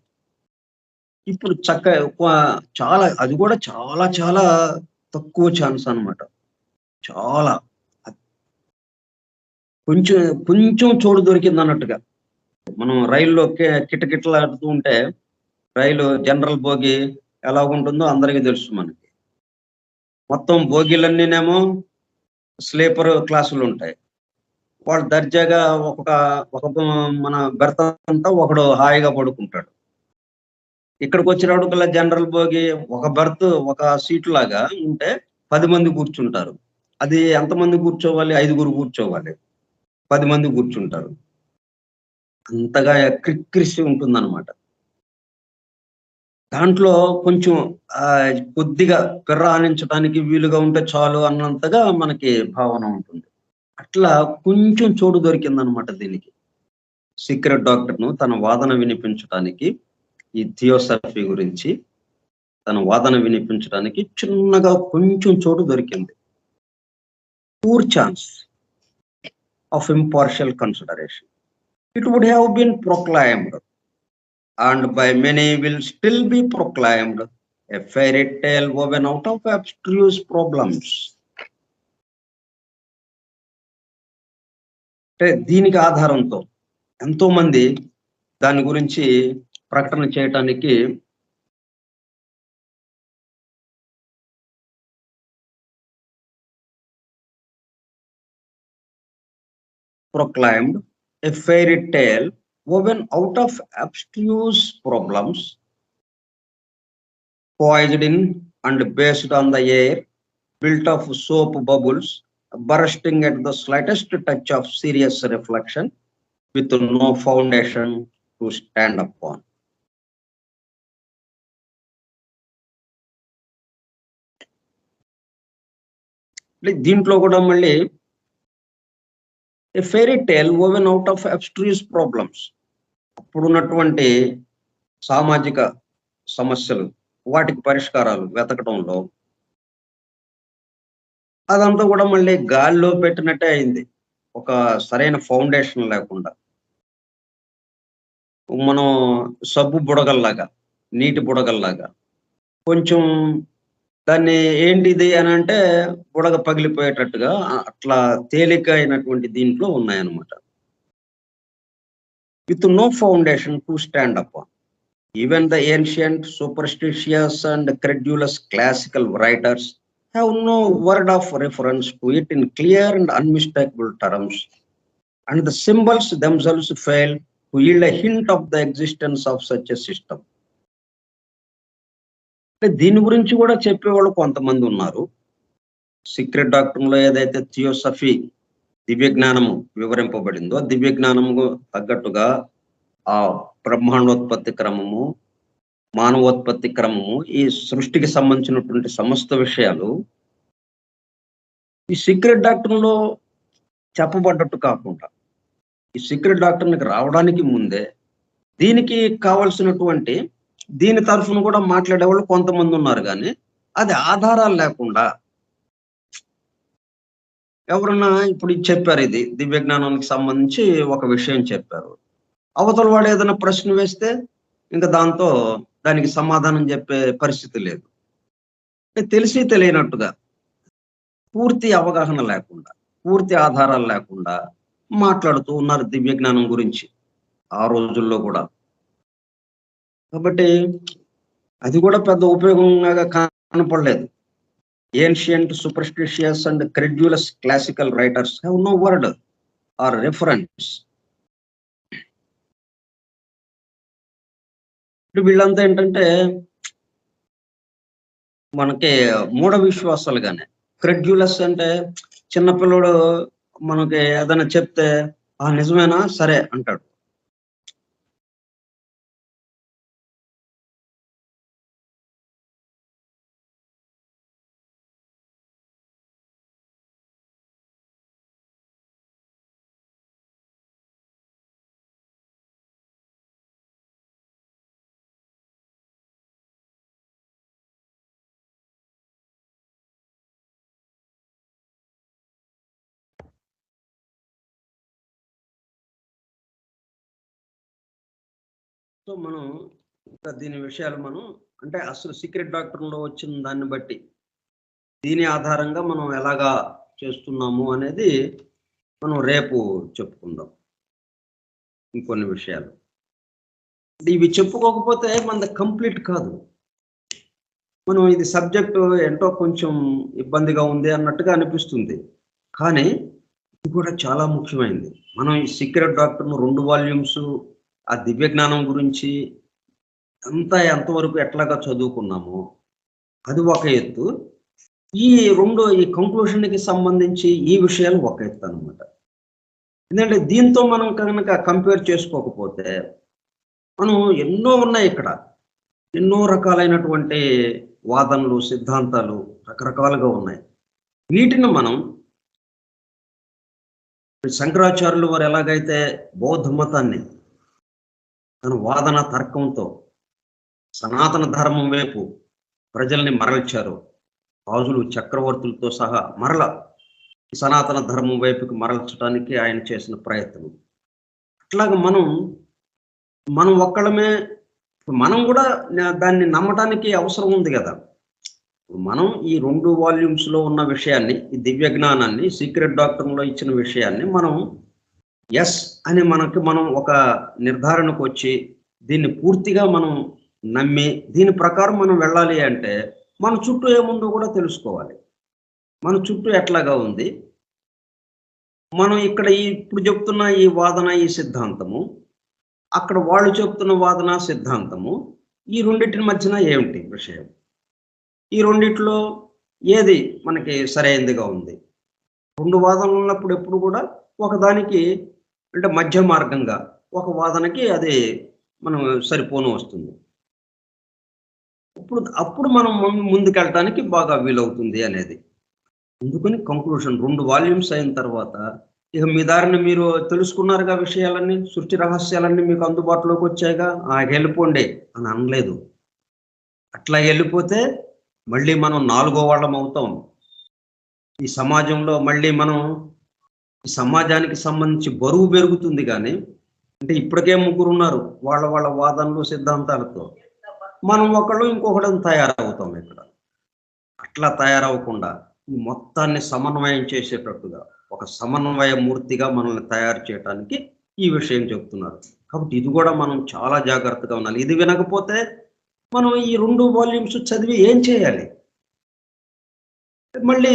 ఇప్పుడు చాలా అది కూడా చాలా చాలా తక్కువ ఛాన్స్ అన్నమాట. చాలా కొంచెం చోటు దొరికింది అన్నట్టుగా. మనం రైల్లో కిటకిటలాడుతూ ఉంటే, రైలు జనరల్ బోగి ఎలా ఉంటుందో అందరికీ తెలుసు మనకి. మొత్తం బోగీలన్నీనేమో స్లీపర్ క్లాసులు ఉంటాయి. వాళ్ళు దర్జాగా ఒక మన బెర్త్ అంతా ఒకడు హాయిగా పడుకుంటాడు. ఇక్కడికి వచ్చినప్పటికల్లా జనరల్ బోగి ఒక బెర్త్ ఒక సీట్ లాగా ఉంటే 10 మంది కూర్చుంటారు. అది ఎంతమంది కూర్చోవాలి? 5గురు కూర్చోవాలి. 10 మంది కూర్చుంటారు. అంతగా క్రిక్కిరిసి ఉంటుందన్నమాట. దాంట్లో కొంచెం కొద్దిగా పిర్రానించడానికి వీలుగా ఉంటే చాలు అన్నంతగా మనకి భావన ఉంటుంది. అట్లా కొంచెం చోటు దొరికిందనమాట దీనికి. సీక్రెట్ డాక్టర్‌ను తన వాదన వినిపించటానికి ఈ థియోసఫీ గురించి తన వాదన వినిపించడానికి చిన్నగా కొంచెం చోటు దొరికింది. Poor chance of impartial consideration. It would have been proclaimed, and by many will still be proclaimed, a fairy tale woven out of abstruse problems. అంటే దీనికి ఆధారంతో ఎంతో మంది దాని గురించి ప్రకటన చేయటానికి proclaimed a fairy tale woven out of abstruse problems, poised in and based on the air, built of soap bubbles, bursting at the slightest touch of serious reflection, with no foundation to stand upon. దీంట్లో కూడా మళ్ళీ a fairy tale woven out of abstruse problems, అప్పుడున్నటువంటి సామాజిక సమస్యలు వాటికి పరిష్కారాలు వెతకడంలో అదంతా కూడా మళ్ళీ గాల్లో పెట్టినట్టే అయింది. ఒక సరైన ఫౌండేషన్ లేకుండా మనం సబ్బు బుడగల్లాగా, నీటి బుడగల్లాగా కొంచెం దాన్ని ఏంటిది అని అంటే బుడగ పగిలిపోయేటట్టుగా అట్లా తేలిక అయినటువంటి దీంట్లో ఉన్నాయన్నమాట. With no foundation to stand up on. Even the ancient, superstitious and credulous classical writers have no word of reference to it in clear and unmistakable terms, and the symbols themselves fail to yield a hint of the existence of such a system. దీని గురించి కూడా చెప్పేవాళ్ళు కొంతమంది ఉన్నారు. Secret డాక్టర్లో ఏదైతే theosophy దివ్య జ్ఞానము వివరింపబడిందో, దివ్య జ్ఞానము తగ్గట్టుగా ఆ బ్రహ్మాండోత్పత్తి క్రమము, మానవోత్పత్తి క్రమము, ఈ సృష్టికి సంబంధించినటువంటి సమస్త విషయాలు ఈ సీక్రెట్ డాక్టర్లో చెప్పబడ్డట్టు కాకుండా, ఈ సీక్రెట్ డాక్టర్కి రావడానికి ముందే దీనికి కావలసినటువంటి దీని తరఫున కూడా మాట్లాడేవాళ్ళు కొంతమంది ఉన్నారు. కానీ అది ఆధారాలు లేకుండా ఎవరన్నా ఇప్పుడు ఇది చెప్పారు, ఇది దివ్య జ్ఞానానికి సంబంధించి ఒక విషయం చెప్పారు, అవతల వాడు ఏదైనా ప్రశ్న వేస్తే ఇంకా దానికి సమాధానం చెప్పే పరిస్థితి లేదు. తెలిసి తెలియనట్టుగా పూర్తి అవగాహన లేకుండా, పూర్తి ఆధారాలు లేకుండా మాట్లాడుతూ ఉన్నారు దివ్య జ్ఞానం గురించి ఆ రోజుల్లో కూడా. కాబట్టి అది కూడా పెద్ద ఉపయోగంగా కనపడలేదు. Ancient, superstitious and credulous classical writers have no word or reference. వీళ్ళంతా ఏంటంటే మనకి మూఢ విశ్వాసాలుగానే. క్రెడ్యులస్ అంటే చిన్నపిల్లడు మనకి ఏదైనా చెప్తే నిజమేనా, సరే అంటాడు. సో మనం దీని విషయాలు మనం అంటే అసలు సీక్రెట్ డాక్టర్లో వచ్చిన దాన్ని బట్టి దీని ఆధారంగా మనం ఎలాగా చేస్తున్నాము అనేది మనం రేపు చెప్పుకుందాం. ఇంకొన్ని విషయాలు ఇవి చెప్పుకోకపోతే మనది కంప్లీట్ కాదు. మనం ఇది సబ్జెక్టు ఏంటో కొంచెం ఇబ్బందిగా ఉంది అన్నట్టుగా అనిపిస్తుంది, కానీ ఇది కూడా చాలా ముఖ్యమైనది. మనం ఈ సీక్రెట్ డాక్టర్ను 2 వాల్యూమ్స్ ఆ దివ్య జ్ఞానం గురించి అంతా ఎంతవరకు ఎట్లాగా చదువుకున్నామో అది ఒక ఎత్తు. ఈ కంక్లూషన్కి సంబంధించి ఈ విషయాలు ఒక ఎత్తు అనమాట. ఎందుకంటే దీంతో మనం కనుక కంపేర్ చేసుకోకపోతే మనం ఎన్నో ఉన్నాయి ఇక్కడ, ఎన్నో రకాలైనటువంటి వాదనలు, సిద్ధాంతాలు రకరకాలుగా ఉన్నాయి. వీటిని మనం శంకరాచార్యులు వారు ఎలాగైతే బౌద్ధ మతాన్ని తన వాదన తర్కంతో సనాతన ధర్మం వైపు ప్రజల్ని మరల్చారు, రాజులు చక్రవర్తులతో సహా మరల సనాతన ధర్మం వైపుకి మరల్చడానికి ఆయన చేసిన ప్రయత్నం. అట్లాగా మనం ఒక్కళ్ళమే, మనం కూడా దాన్ని నమ్మటానికి అవసరం ఉంది కదా. మనం ఈ 2 వాల్యూమ్స్లో ఉన్న విషయాన్ని, ఈ దివ్య జ్ఞానాన్ని, సీక్రెట్ డాక్టర్లో ఇచ్చిన విషయాన్ని మనం ఎస్ అని మనం ఒక నిర్ధారణకు వచ్చి దీన్ని పూర్తిగా మనం నమ్మి దీని ప్రకారం మనం వెళ్ళాలి అంటే మన చుట్టూ ఏముందో కూడా తెలుసుకోవాలి. మన చుట్టూ ఎట్లాగా ఉంది, మనం ఇక్కడ ఇప్పుడు చెప్తున్న ఈ వాదన, ఈ సిద్ధాంతము, అక్కడ వాళ్ళు చెప్తున్న వాదన సిద్ధాంతము, ఈ రెండింటి మధ్యన ఏమిటి విషయం, ఈ రెండిట్లో ఏది మనకి సరైనదిగా ఉంది. 2 వాదనలు ఉన్నప్పుడు ఎప్పుడు కూడా ఒకదానికి అంటే మధ్య మార్గంగా ఒక వాదనకి అది మనం సరిపోను వస్తుంది. అప్పుడు మనం ముందుకెళ్ళటానికి బాగా వీలవుతుంది అనేది. అందుకని కంక్లూషన్ 2 వాల్యూమ్స్ అయిన తర్వాత ఇక మీ దారిని మీరు తెలుసుకున్నారుగా, విషయాలన్నీ, సృష్టి రహస్యాలన్నీ మీకు అందుబాటులోకి వచ్చాయిగా, వెళ్ళిపోండి అని అనలేదు. అట్లా వెళ్ళిపోతే మళ్ళీ మనం 4వ వాళ్ళం అవుతాం. ఈ సమాజంలో మళ్ళీ మనం ఈ సమాజానికి సంబంధించి బరువు పెరుగుతుంది. కానీ అంటే ఇప్పటికే 3 ఉన్నారు వాళ్ళ వాదనలు, సిద్ధాంతాలతో. మనం ఒకళ్ళు ఇంకొకళ్ళం తయారవుతాం ఇక్కడ. అట్లా తయారవకుండా ఈ మొత్తాన్ని సమన్వయం చేసేటట్టుగా ఒక సమన్వయ మూర్తిగా మనల్ని తయారు చేయడానికి ఈ విషయం చెప్తున్నారు. కాబట్టి ఇది కూడా మనం చాలా జాగ్రత్తగా ఉండాలి. ఇది వినకపోతే మనం ఈ 2 వాల్యూమ్స్ చదివి ఏం చేయాలి? మళ్ళీ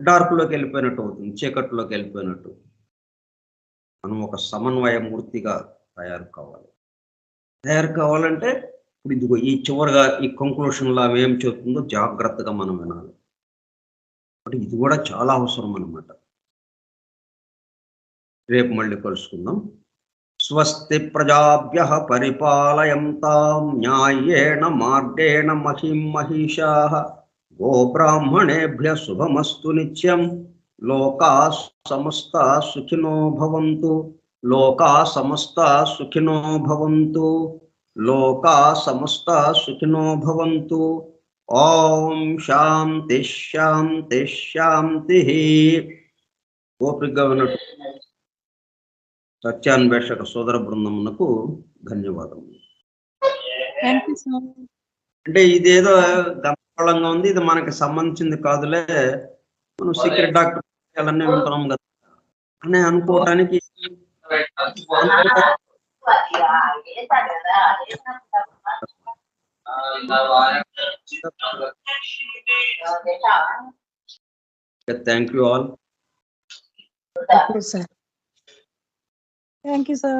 డార్క్లోకి వెళ్ళిపోయినట్టు అవుతుంది, చీకట్లోకి వెళ్ళిపోయినట్టు. మనం ఒక సమన్వయ మూర్తిగా తయారు కావాలంటే ఇప్పుడు ఇదిగో ఈ చివరిగా ఈ కంక్లూషన్లో ఆమె ఏం చెప్తుందో జాగ్రత్తగా మనం వినాలి. అంటే ఇది కూడా చాలా అవసరం అన్నమాట. రేపు మళ్ళీ కలుసుకుందాం. స్వస్తి ప్రజాభ్యః పరిపాలయంతాం న్యాయేన మార్గేణ మహిం మహిషాః గోబ్రాహ్మణేభ్యః శుభమస్తు నిత్యం. లోకాః సమస్తాః సుఖినో భవంతు. లోకాః సమస్తాః సుఖినో భవంతు. లోకాః సమస్తాః సుఖినో భవంతు. ఓం శాంతి శాంతి శాంతి. ఓపికగా విన్నట్టు సత్యాన్వేషక సోదర బృందమునకు ధన్యవాదములు. అంటే ఇదేదో గందరగోళంగా ఉంది, ఇది మనకి సంబంధించింది కాదులే, మనం సీక్రెట్ డాక్టర్ విషయాలన్నీ వింటున్నాం కదా అని అనుకోవటానికి thank you all. Thank you, sir.